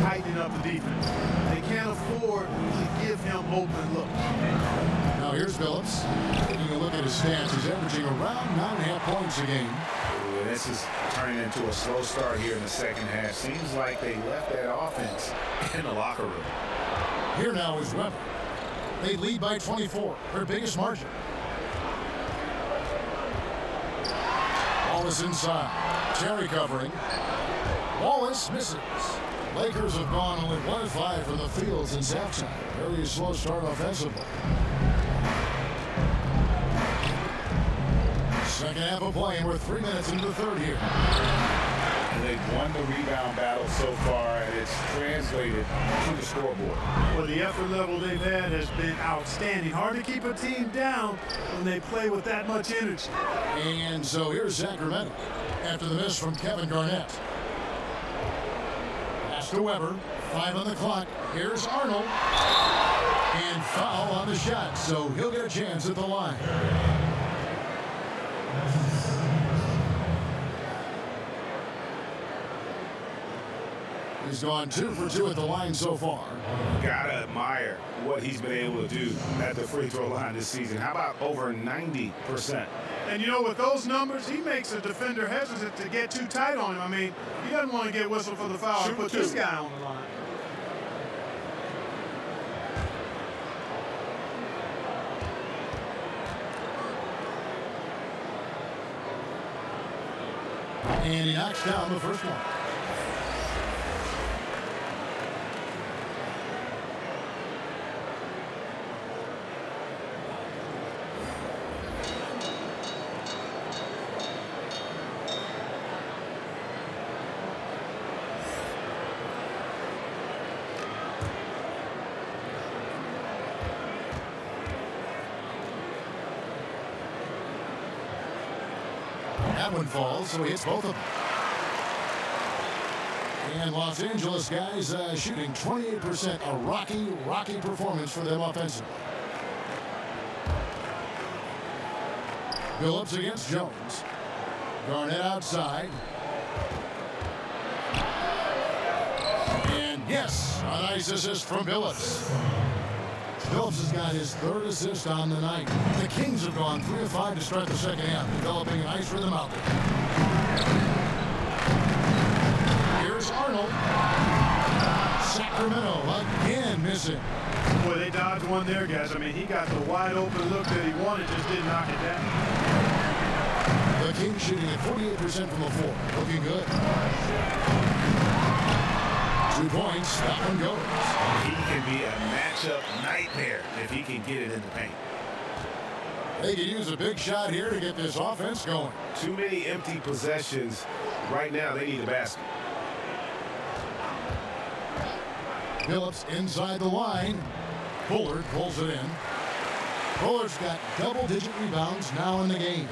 tightening up the defense. They can't afford to give him open looks. Now here's Billups. Taking a look at his stats, he's averaging around 9.5 points a game. Ooh, this is turning into a slow start here in the second half. Seems like they left that offense in the locker room. Here now is Weber. They lead by 24, their biggest margin. Wallace inside. Terry covering. Wallace misses. Lakers have gone only 1 of 5 from the field since halftime. Very slow start offensively. Second half of play, and we're 3 minutes into the third here. And they've won the rebound battle so far, and it's translated to the scoreboard. Well, the effort level they've had has been outstanding. Hard to keep a team down when they play with that much energy. And so here's Sacramento after the miss from Kevin Garnett. Pass to Weber. 5 on the clock. Here's Arnold. And foul on the shot, so he'll get a chance at the line. He's gone 2 for 2 at the line so far. Gotta admire what he's been able to do at the free throw line this season. How about over 90%? And you know, with those numbers, he makes a defender hesitant to get too tight on him. I mean, he doesn't want to get whistled for the foul and put this guy on the line. And he knocks down the first one. That one falls, so he hits both of them. And Los Angeles guys shooting 28%, a rocky performance for them offensively. Billups against Jones. Garnett outside. And yes, a nice assist from Billups. Billups has got his 3rd assist on the night. The Kings have gone 3 of 5 to start the second half, developing a nice rhythm out there. Here's Arnold. Sacramento again missing. Boy, they dodged one there, guys. I mean, he got the wide open look that he wanted, just didn't knock it down. The Kings shooting at 48% from the floor. Looking good. 2 points. That one goes. He can be a matchup nightmare if he can get it in the paint. They could use a big shot here to get this offense going. Too many empty possessions. Right now, they need a basket. Billups inside the line. Bullard pulls it in. Bullard's got double-digit rebounds now in the game.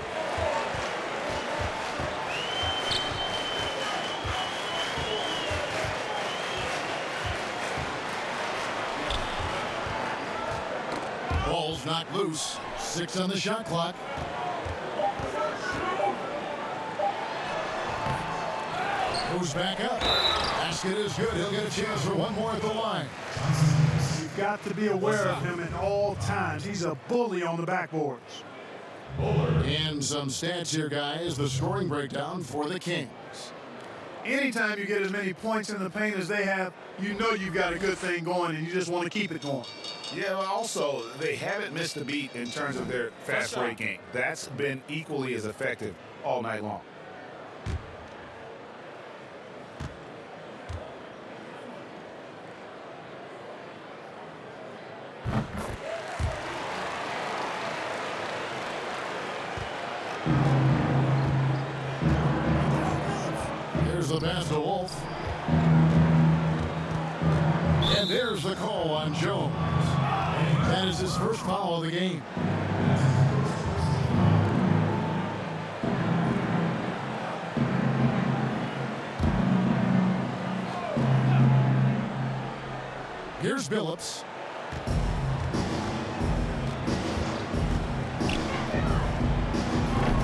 Ball's knocked loose. 6 on the shot clock. Goes back up. basket is good. He'll get a chance for one more at the line. You've got to be aware of him at all times. He's a bully on the backboards. And some stats here, guys. The scoring breakdown for the Kings. Anytime you get as many points in the paint as they have, you know you've got a good thing going, and you just want to keep it going. Yeah, well, also, they haven't missed a beat in terms of their fast break game. That's been equally as effective all night long. Here's the pass to Wolf. And there's the call on Jones. That is his first foul of the game. Here's Billups.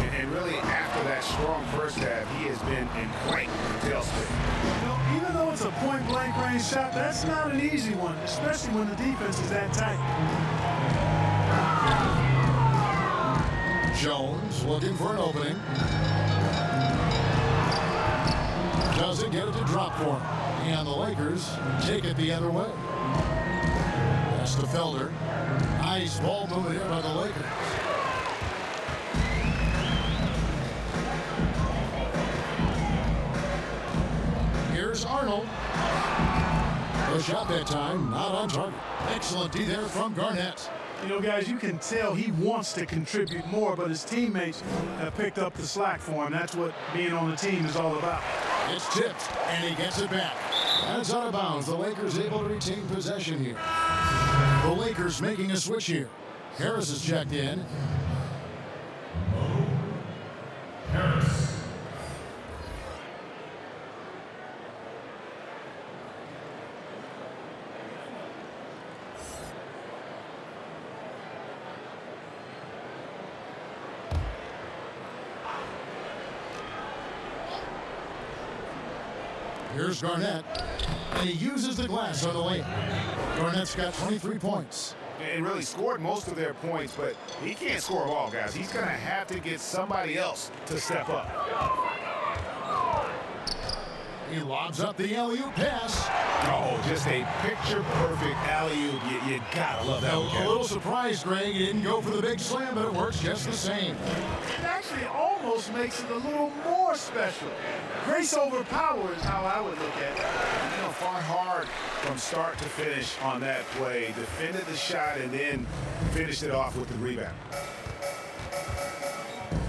And really, after that strong first half, he has been in quite a tailspin. You know, even though it's a point-blank range shot, that's not an easy one, especially when the defense is that tight. Jones looking for an opening. Doesn't get it to drop for him. And the Lakers take it the other way. That's to Felder. Nice ball movement here by the Lakers. Here's Arnold. The shot that time, not on target. Excellent D there from Garnett. You know, guys, you can tell he wants to contribute more, but his teammates have picked up the slack for him. That's what being on the team is all about. It's tipped, and he gets it back. That's out of bounds. The Lakers able to retain possession here. The Lakers making a switch here. Harris is checked in. Harris. Here's Garnett, and he uses the glass on the layup. Garnett's got 23 points. And really scored most of their points, but he can't score them all, guys. He's going to have to get somebody else to step up. He lobs up the alley-oop pass. Oh, just a picture-perfect alley-oop. You got to love that one, A Kevin. little surprised, Greg. He didn't go for the big slam, but it works just the same. It actually almost makes it a little more special. Grace over power is how I would look at it. You know, fought hard from start to finish on that play. Defended the shot and then finished it off with the rebound.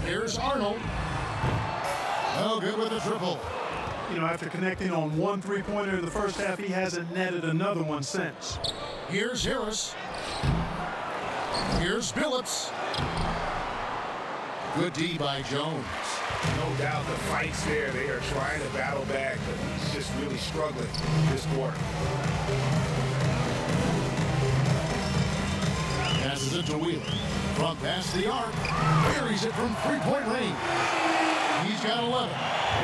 Here's Arnold. Oh, good with the triple. You know, after connecting on one three-pointer in the first half, he hasn't netted another one since. Here's Harris. Here's Billups. Good D by Jones. No doubt the fight's there. They are trying to battle back, but he's just really struggling this quarter. Passes it to Wheeler. From past the arc. Buries it from three-point range. He's got 11.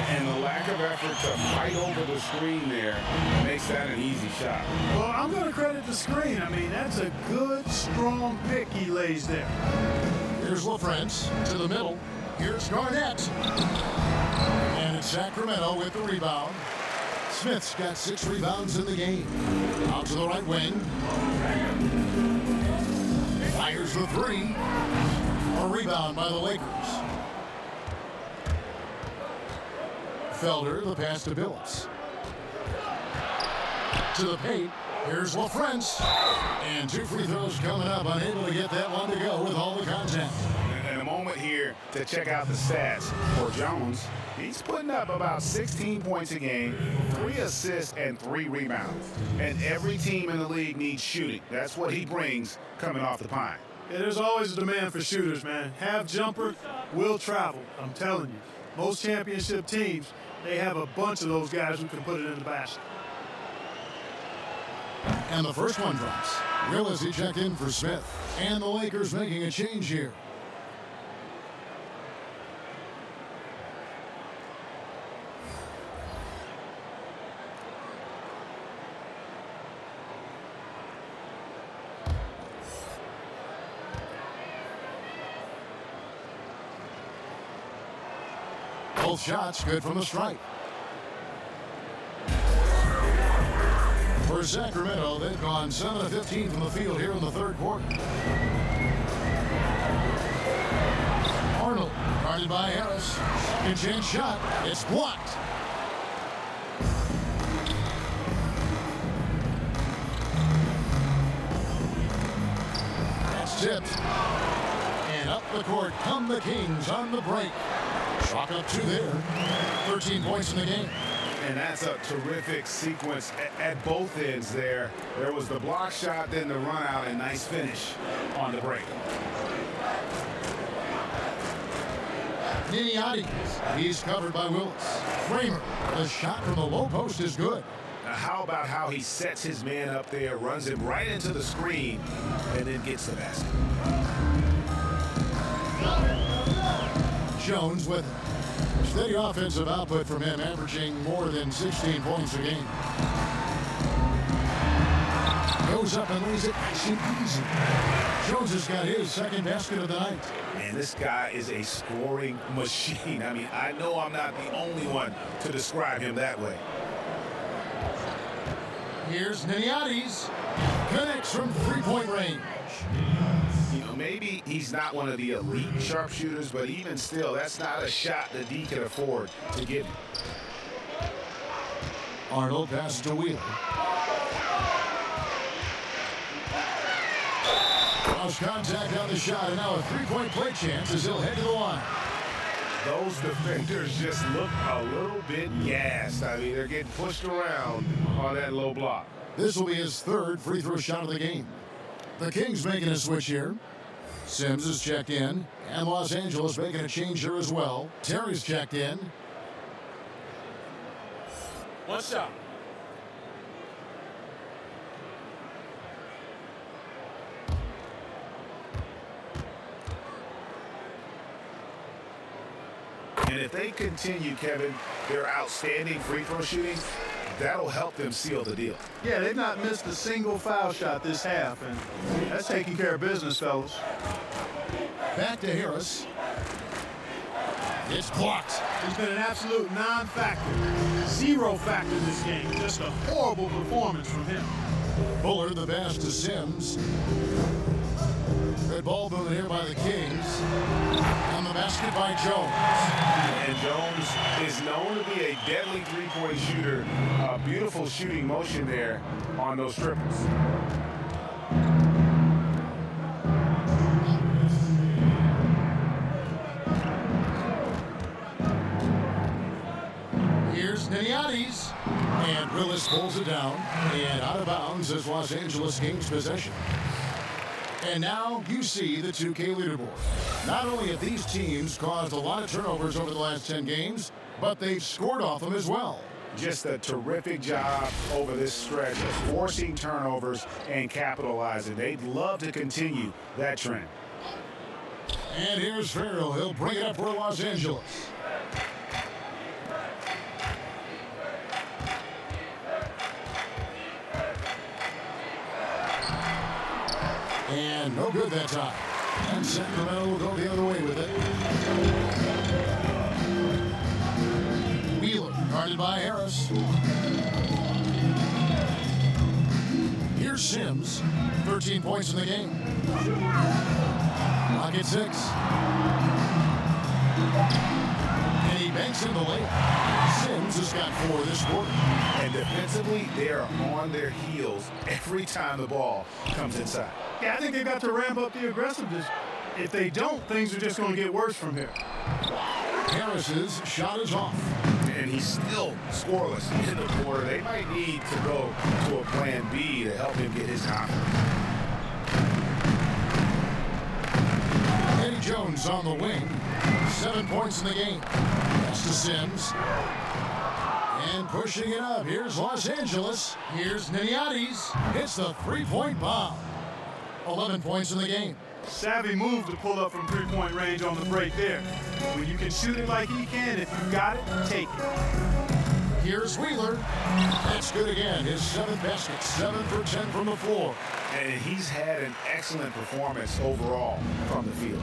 And the lack of effort to fight over the screen there makes that an easy shot. Well, I'm going to credit the screen. I mean, that's a good, strong pick he lays there. Here's LaFrance to the middle. Here's Garnett. And it's Sacramento with the rebound. Smith's got 6 rebounds in the game. Out to the right wing. Fires the three. A rebound by the Lakers. Felder, the pass to Billups. To the paint. Here's LaFrance. And 2 free throws coming up. Unable to get that one to go with all the contact. And a moment here to check out the stats for Jones. He's putting up about 16 points a game, 3 assists, and 3 rebounds. And every team in the league needs shooting. That's what he brings coming off the pine. Yeah, there's always a demand for shooters, man. Have jumper, will travel. I'm telling you. Most championship teams, they have a bunch of those guys who can put it in the basket. And the first one drops. Willis, he checked in for Smith. And the Lakers making a change here. Both shots good from the stripe. For Sacramento, they've gone 7 of 15 from the field here in the third quarter. Arnold, guarded by Harris. Second chance shot. It's blocked. That's tipped. And up the court come the Kings on the break. Chalk up 2 there. 13 points in the game. And that's a terrific sequence at both ends there. There was the block shot, then the run out, and nice finish on the break. Niniati, he's covered by Willis. Kramer, the shot from the low post is good. Now how about how he sets his man up there, runs him right into the screen, and then gets the basket. Jones with it. Steady offensive output from him, averaging more than 16 points a game. Goes up and lays it nice and easy. Jones has got his second basket of the night. Man, this guy is a scoring machine. I mean, I know I'm not the only one to describe him that way. Here's Niniades. Connects from three-point range. You know, maybe he's not one of the elite sharpshooters, but even still, that's not a shot that he can afford to give. Arnold passes to Wheeler. Lost contact on the shot, and now a three-point play chance as he'll head to the line. Those defenders just look a little bit gassed. I mean, they're getting pushed around on that low block. This will be his third free throw shot of the game. The Kings making a switch here. Sims is checked in, and Los Angeles making a change here as well. Terry's checked in. One shot. And if they continue, Kevin, their outstanding free throw shooting, that'll help them seal the deal. Yeah, they've not missed a single foul shot this half, and that's taking care of business, fellas. Back to Harris. It's blocked. He's been an absolute non-factor. Zero factor this game. Just a horrible performance from him. Bullard the pass to Sims. Good ball movement here by the Kings. On the basket by Jones. And Jones is known to be a deadly three-point shooter. A beautiful shooting motion there on those triples. Here's Niniades. And Willis pulls it down. And out of bounds as Los Angeles gains possession. And now you see the 2K leaderboard. Not only have these teams caused a lot of turnovers over the last 10 games, but they've scored off them as well. Just a terrific job over this stretch of forcing turnovers and capitalizing. They'd love to continue that trend. And here's Farrell. He'll bring it up for Los Angeles. And no good that time. And Sacramento will go the other way with it. Wheeler, guarded by Harris. Here's Sims, 13 points in the game. Lock at 6. And he banks in the layup. Sims has got 4 this quarter. And defensively, they are on their heels every time the ball comes inside. Yeah, I think they've got to ramp up the aggressiveness. If they don't, things are just going to get worse from here. Harris's shot is off. And he's still scoreless in the quarter. They might need to go to a plan B to help him get his confidence. Eddie Jones on the wing. 7 points in the game. Pass to Sims. And pushing it up. Here's Los Angeles. Here's Niniades. Hits the three-point bomb. 11 points in the game. Savvy move to pull up from three-point range on the break there. When you can shoot it like he can, if you got it, take it. Here's Wheeler. That's good again. His 7th basket. 7 for 10 from the floor. And he's had an excellent performance overall from the field.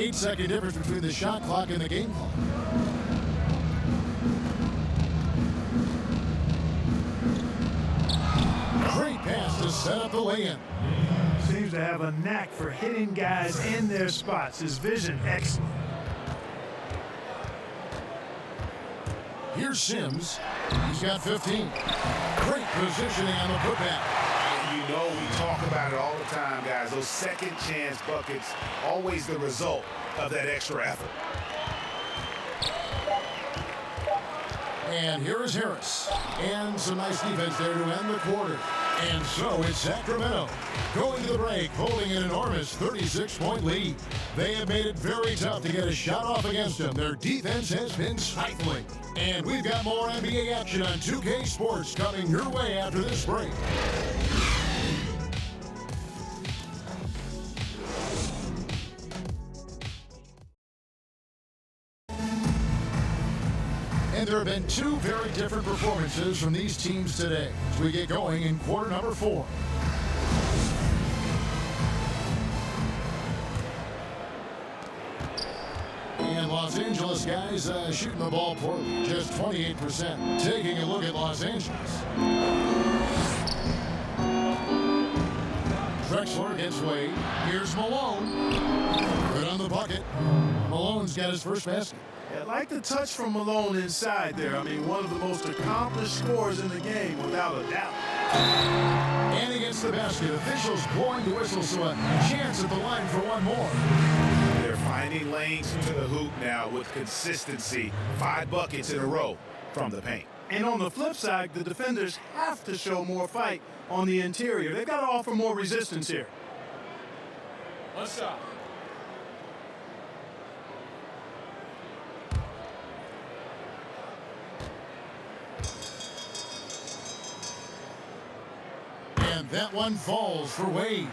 8-second difference between the shot clock and the game clock. Great pass to set up the lay-in. Seems to have a knack for hitting guys in their spots. His vision excellent. Here's Sims. He's got 15. Great positioning on the putback. You know we talk about it all the time, guys. Those second chance buckets, always the result of that extra effort. And here is Harris. And some nice defense there to end the quarter. And so it's Sacramento going to the break, holding an enormous 36-point lead. They have made it very tough to get a shot off against them. Their defense has been stifling. And we've got more NBA action on 2K Sports coming your way after this break. And there have been two very different performances from these teams today as we get going in quarter number 4. And Los Angeles guys shooting the ball poorly, just 28%. Taking a look at Los Angeles. Drexler against Wade. Here's Malone. Good on the bucket. Malone's got his first basket. I like the touch from Malone inside there. I mean, one of the most accomplished scorers in the game, without a doubt. And against the basket, officials blowing the whistle, so a chance at the line for one more. They're finding lanes to the hoop now with consistency. 5 buckets in a row from the paint. And on the flip side, the defenders have to show more fight on the interior. They've got to offer more resistance here. What's up? And that one falls for Wade.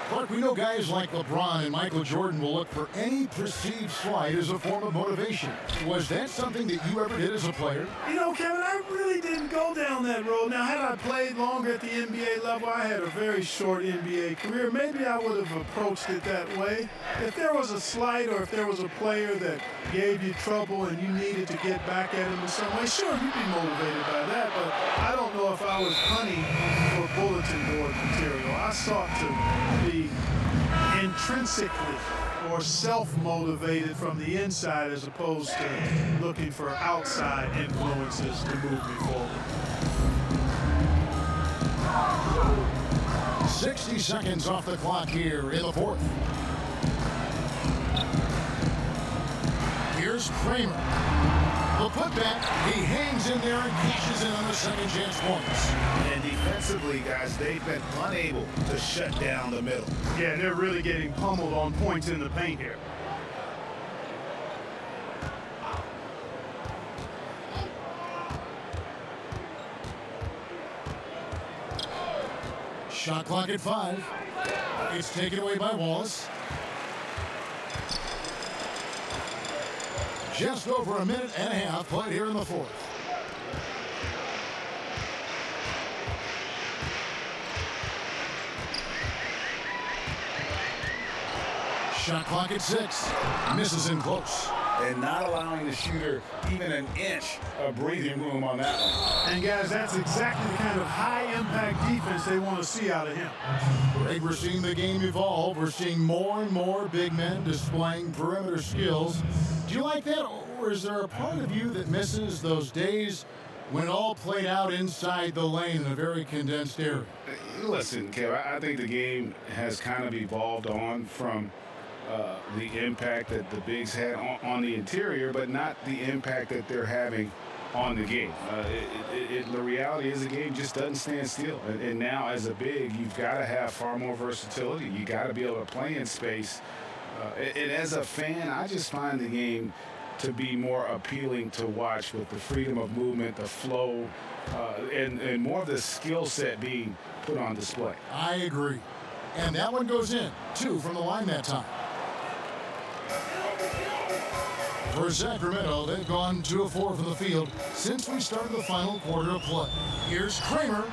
Clark, we know guys like LeBron and Michael Jordan will look for any perceived slight as a form of motivation. Was that something that you ever did as a player? You know, Kevin, I really didn't go down that road. Now, had I played longer at the NBA level, I had a very short NBA career, maybe I would have approached it that way. If there was a slight or if there was a player that gave you trouble and you needed to get back at him in some way, sure, you'd be motivated by that, but I don't know if I was hunting for bulletin board material. I sought to be intrinsically or self-motivated from the inside as opposed to looking for outside influences to move me forward. 60 seconds off the clock here in the fourth. Here's Kramer. The putback, he hangs in there and cashes in on the second chance points. And defensively, guys, they've been unable to shut down the middle. Yeah, they're really getting pummeled on points in the paint here. Shot clock at 5. It's taken away by Wallace. Just over a minute and a half played here in the fourth. Shot clock at 6. Misses in close. And not allowing the shooter even an inch of breathing room on that one. And guys, that's exactly the kind of high-impact defense they want to see out of him. Greg, we're seeing the game evolve. We're seeing more and more big men displaying perimeter skills. Do you like that, or is there a part of you that misses those days when it all played out inside the lane in a very condensed area? Listen, Kev, I think the game has kind of evolved on from the impact that the bigs had on the interior, but not the impact that they're having on the game. The reality is the game just doesn't stand still. And now as a big, you've got to have far more versatility. You got to be able to play in space. And as a fan, I just find the game to be more appealing to watch with the freedom of movement, the flow, and more of the skill set being put on display. I agree. And that one goes in. 2 from the line that time. For Sacramento, they've gone 2 of 4 from the field since we started the final quarter of play. Here's Kramer.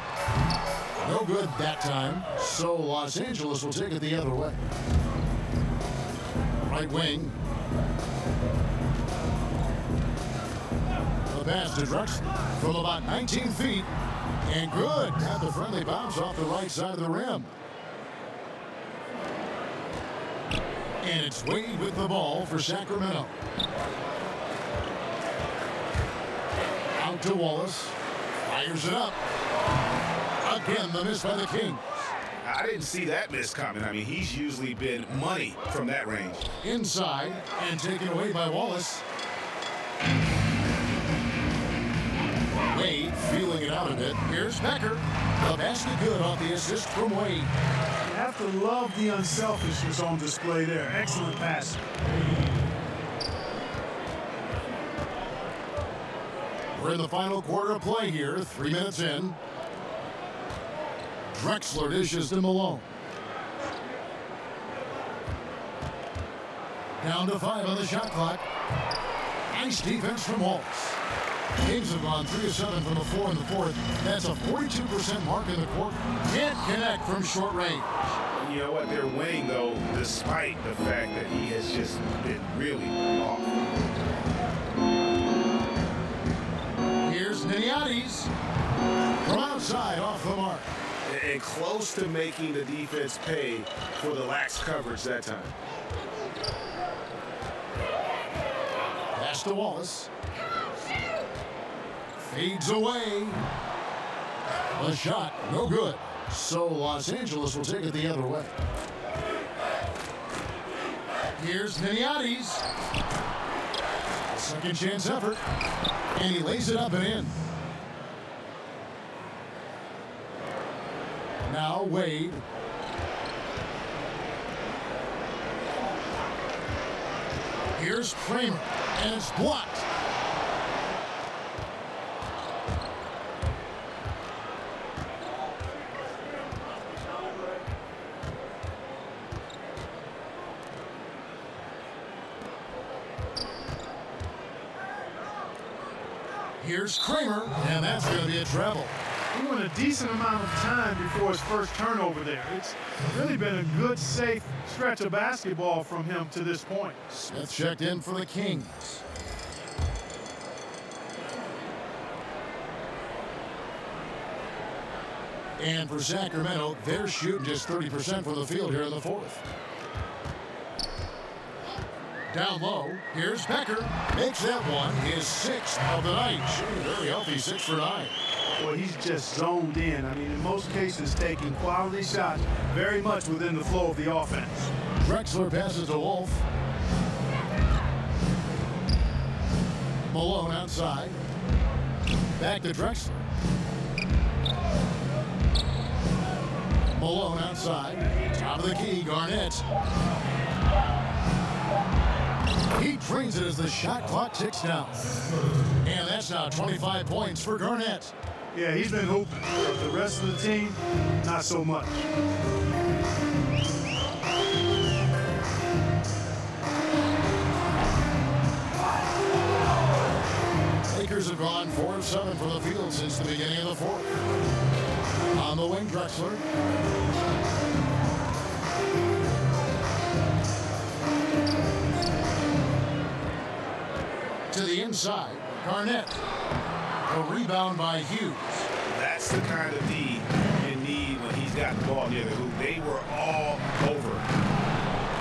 No good that time, so Los Angeles will take it the other way. Right wing. The pass to Drexler from about 19 feet. And good. Got the friendly bounce off the right side of the rim. And it's Wade with the ball for Sacramento. Out to Wallace. Fires it up. Again, the miss by the Kings. I didn't see that miss coming. I mean, he's usually been money from that range. Inside and taken away by Wallace. Wade feeling it out a bit. Here's Becker. The basket good off the assist from Wade. You have to love the unselfishness on display there. Excellent pass. We're in the final quarter of play here. 3 minutes in. Drexler dishes to Malone. Down to 5 on the shot clock. Nice defense from Wallace. Kings have gone 3 of 7 from the floor in the fourth. That's a 42% mark in the quarter. Can't connect from short range. You know what? They're winning, though, despite the fact that he has just been really off. Here's Niniades. From outside, off the mark. And close to making the defense pay for the lax coverage that time. Pass to Wallace. Fades away. The shot, no good. So Los Angeles will take it the other way. Here's Niniades. Second chance effort. And he lays it up and in. Now Wade. Here's Kramer. And it's blocked. Here's Kramer, and that's going to be a travel. He went a decent amount of time before his first turnover there. It's really been a good, safe stretch of basketball from him to this point. Smith checked in for the Kings. And for Sacramento, they're shooting just 30% from the field here in the fourth. Down low, here's Becker. Makes that one his 6th of the night. Shooting very healthy, 6 for 9. Well, he's just zoned in. I mean, in most cases, taking quality shots very much within the flow of the offense. Drexler passes to Wolf. Malone outside. Back to Drexler. Malone outside. Top of the key, Garnett. He drains it as the shot clock ticks down. And that's now 25 points for Garnett. Yeah, he's been hooping. The rest of the team, not so much. Lakers have gone 4 of 7 from the field since the beginning of the fourth. On the wing, Drexler. To the inside, Garnett. A rebound by Hughes. That's the kind of D you need when he's got the ball near the hoop. They were all over.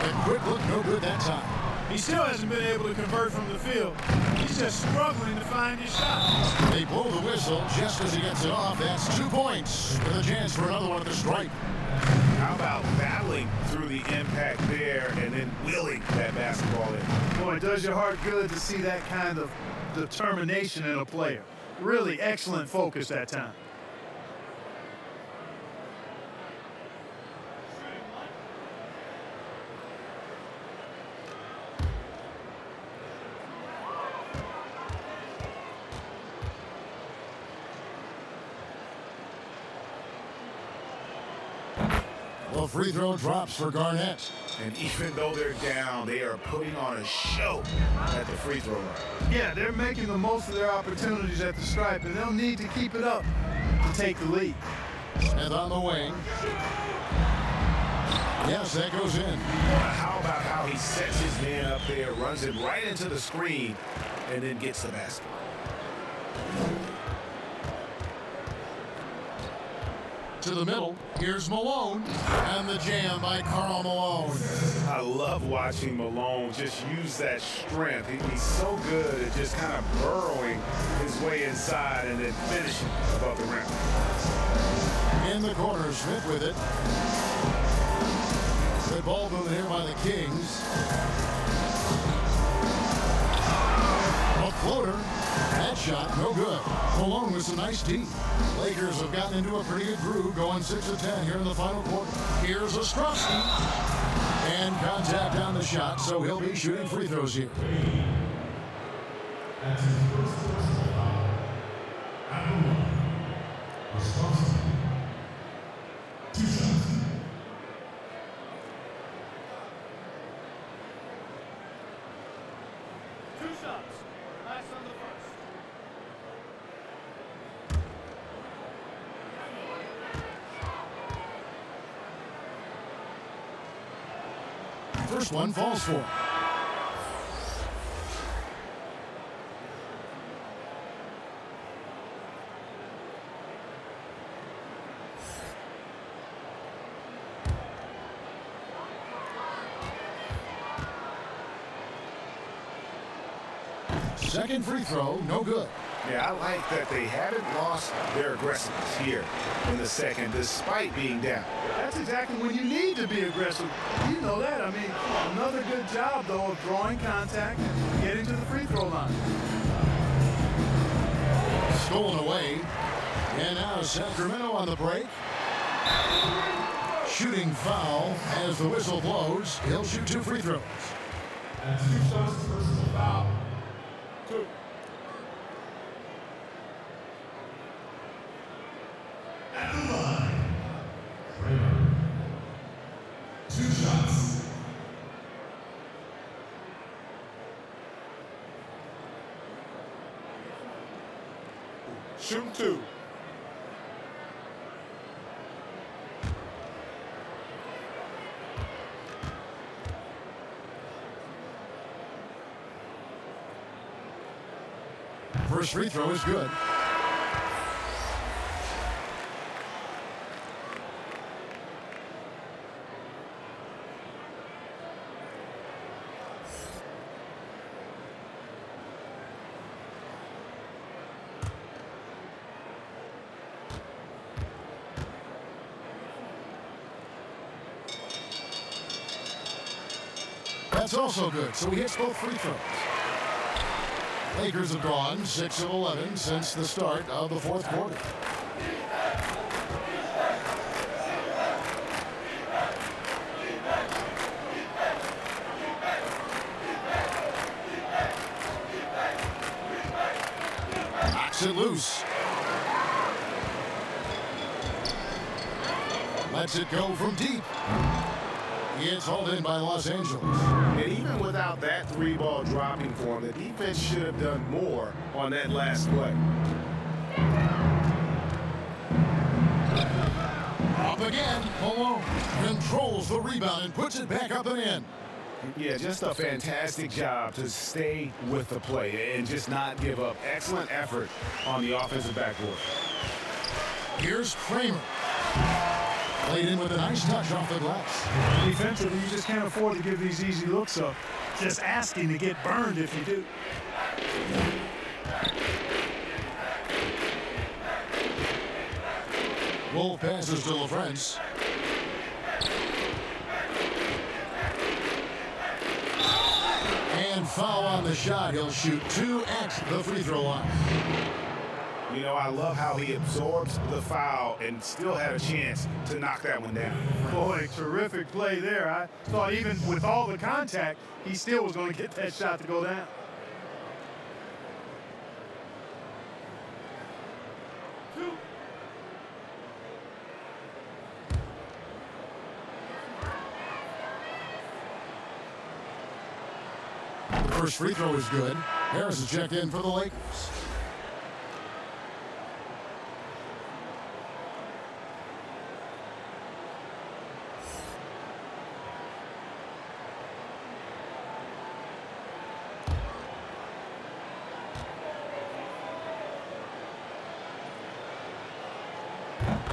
The quick look, no good that time. He still hasn't been able to convert from the field. He's just struggling to find his shot. They blow the whistle just as he gets it off. That's 2 points with a chance for another one at the stripe. How about battling through the impact there and then willing that basketball in? Boy, it does your heart good to see that kind of determination in a player. Really excellent focus that time. The free throw drops for Garnett. And even though they're down, they are putting on a show at the free throw line. Yeah, they're making the most of their opportunities at the stripe, and they'll need to keep it up to take the lead. Smith on the wing. Yes, that goes in. How about how he sets his man up there, runs it right into the screen, and then gets the basket? To the middle. Here's Malone. And the jam by Karl Malone. I love watching Malone just use that strength. He's so good at just kind of burrowing his way inside and then finishing above the rim. In the corner, Smith with it. Good ball movement here by the Kings. A floater. That shot, no good. Malone with some nice D. Lakers have gotten into a pretty good groove, going 6 of 10 here in the final quarter. Here's Ostrowski. And contact on the shot, so he'll be shooting free throws here. That's his first personal foul. At the line, Ostrowski. 2 shots. Last on the first. First one falls for. Second free throw, no good. Yeah, I like that they haven't lost their aggressiveness here in the second, despite being down. That's exactly when you need to be aggressive. You know that. I mean, another good job, though, of drawing contact and getting to the free throw line. Stolen away. And now Sacramento on the break. Shooting foul as the whistle blows. He'll shoot 2 free throws. That's 2 shots, personal foul. 2. At the line, Kramer. 2 shots. Shoot 2. First free throw is good. That's also good, so he hits both free throws. Lakers have gone 6 of 11 since the start of the fourth quarter. Knocks it loose. Lets it go from deep. It's hauled in by Los Angeles. And even without that 3-ball dropping for him, the defense should have done more on that last play. Up again, Malone controls the rebound and puts it back up and in. Yeah, just a fantastic job to stay with the play and just not give up. Excellent effort on the offensive backboard. Here's Kramer. Played in with a nice touch off the glass. Defensively, you just can't afford to give these easy looks up. Just asking to get burned if you do. Wolf passes to LaFrance. And foul on the shot. He'll shoot 2 at the free throw line. You know, I love how he absorbs the foul and still had a chance to knock that one down. Boy, terrific play there. I thought even with all the contact, he still was going to get that shot to go down. The first free throw is good. Harris is checked in for the Lakers.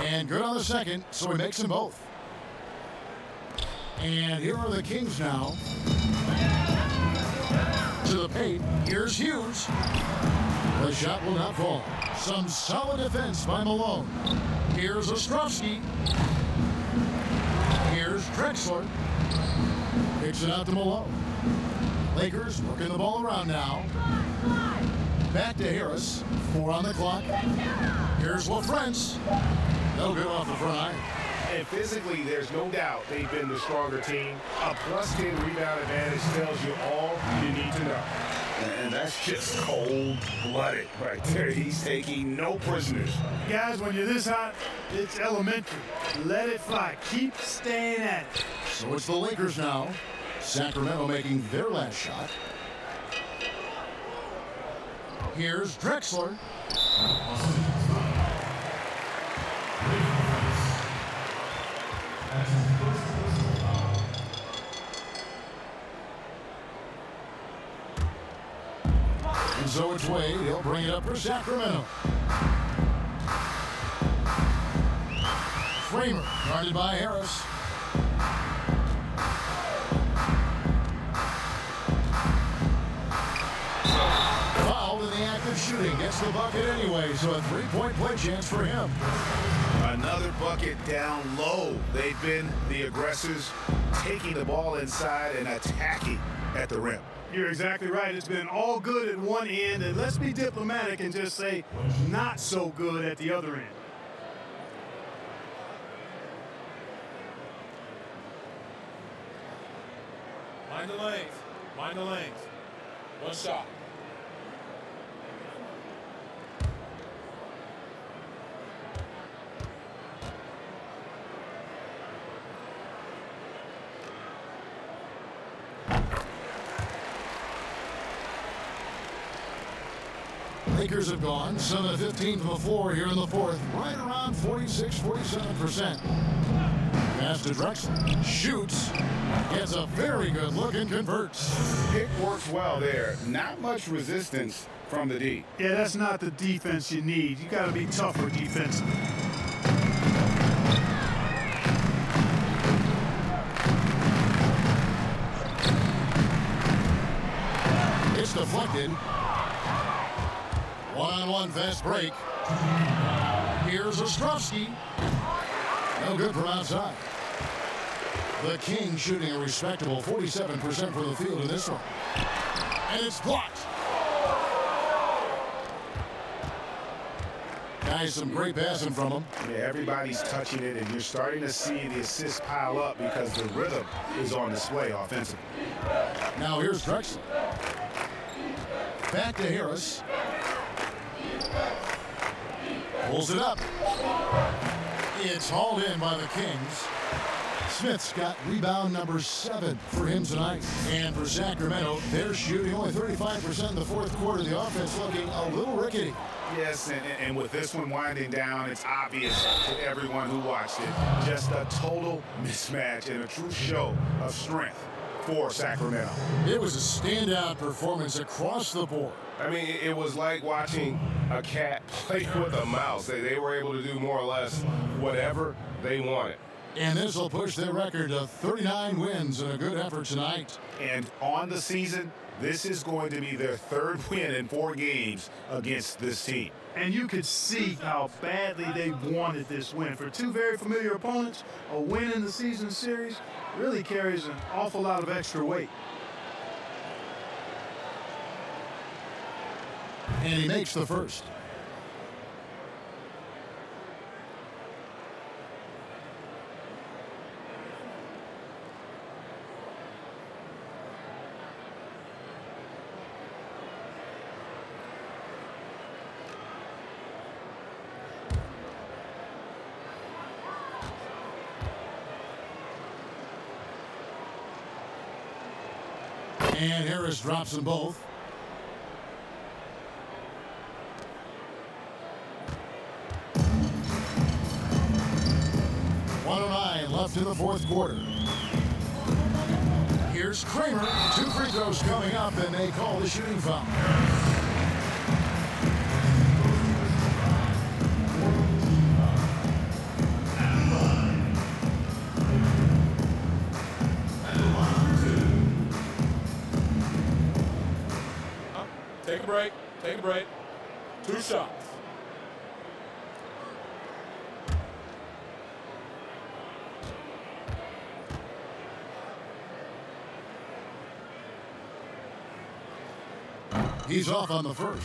And good on the second, so he makes them both. And here are the Kings now. To the paint. Here's Hughes. The shot will not fall. Some solid defense by Malone. Here's Ostrovsky. Here's Drexler. Kicks it out to Malone. Lakers working the ball around now. Back to Harris. 4 on the clock. Here's LaFrance. No good off the front iron. And physically, there's no doubt they've been the stronger team. A +10 rebound advantage tells you all you need to know. And that's just cold-blooded right there. He's taking no prisoners. Guys, when you're this hot, it's elementary. Let it fly. Keep staying at it. So it's the Lakers now. Sacramento making their last shot. Here's Drexler. And so it's Wade. He'll bring it up for Sacramento. Kramer, guarded by Harris. Fouled in the act of shooting. Gets the bucket anyway, so a three-point play chance for him. Another bucket down low. They've been the aggressors, taking the ball inside and attacking at the rim. You're exactly right. It's been all good at one end, and let's be diplomatic and just say not so good at the other end. Mind the lanes. Mind the lanes. One shot. Lakers have gone 7-15 from the floor here in the fourth. Right around 46-47%. Pass to Drexler. Shoots. Gets a very good look and converts. Pick works well there. Not much resistance from the D. Yeah, that's not the defense you need. You got to be tougher defensively. It's deflected. One-on-one fast break. Here's Ostrovsky. No good from outside. The Kings shooting a respectable 47% from the field in this one. And it's blocked. Guys, some great passing from him. Yeah, everybody's touching it, and you're starting to see the assists pile up because the rhythm is on display offensively. Now here's Drexler. Back to Harris. Pulls it up. It's hauled in by the Kings. Smith's got rebound number 7 for him tonight. And for Sacramento, they're shooting only 35% in the fourth quarter. The offense looking a little rickety. Yes, and with this one winding down, it's obvious to everyone who watched it. Just a total mismatch and a true show of strength for Sacramento. It was a standout performance across the board. I mean, it was like watching a cat play with a mouse. They were able to do more or less whatever they wanted. And this will push their record to 39 wins and a good effort tonight. And on the season, this is going to be their 3rd win in 4 games against this team. And you could see how badly they wanted this win. For 2 very familiar opponents, a win in the season series really carries an awful lot of extra weight. And he makes the first. And Harris drops them both. Left in the fourth quarter. Here's Kramer. 2 free throws coming up, and they call the shooting foul. Take a break. Take a break. 2 shots. He's off on the first.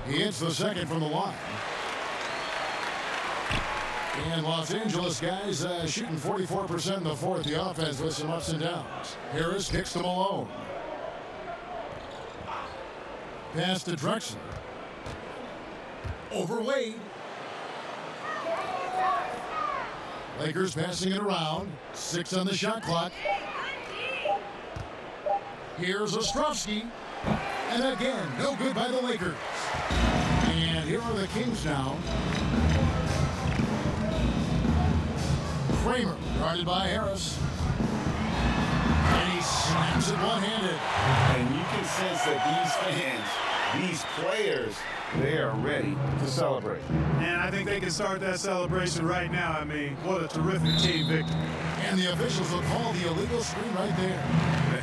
He hits the second from the line. And Los Angeles guys shooting 44% in the fourth. The offense with some ups and downs. Harris kicks to Malone. Pass to Drexler. Over Wade. Lakers passing it around. 6 on the shot clock. Here's Ostrovsky. And again, no good by the Lakers. And here are the Kings now. Kramer, guarded by Harris. And he slams it one-handed. And you can sense that these fans, these players, they are ready to celebrate. And I think they can start that celebration right now. I mean, what a terrific team victory. And the officials will call the illegal screen right there.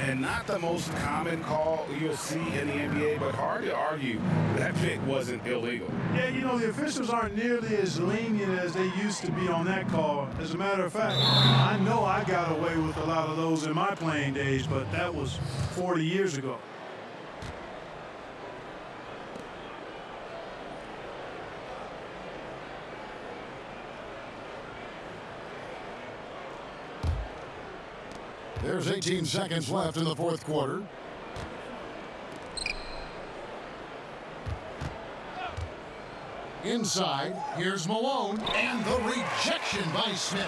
And not the most common call you'll see in the NBA, but hard to argue that pick wasn't illegal. Yeah, you know, the officials aren't nearly as lenient as they used to be on that call. As a matter of fact, I know I got away with a lot of those in my playing days, but that was 40 years ago. There's 18 seconds left in the fourth quarter. Inside, here's Malone, and the rejection by Smith.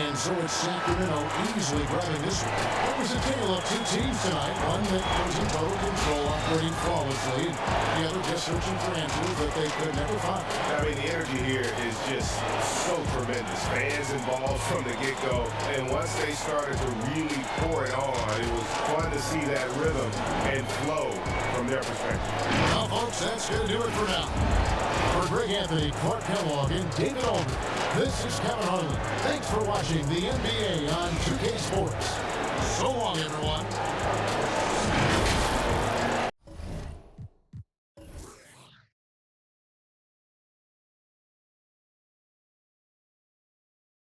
And so it's Sacramento easily grabbing this one. It was a tale of 2 teams tonight. One that was in total control, operating flawlessly. The other just searching for answers that they could never find. I mean, the energy here is just so tremendous. Fans involved from the get-go. And once they started to really pour it on, it was fun to see that rhythm and flow from their perspective. Well, folks, that's going to do it for now. For Greg Anthony, Clark Kellogg, and David Aldridge, this is Kevin Harlan. Thanks for watching the NBA on 2K Sports. So long, everyone.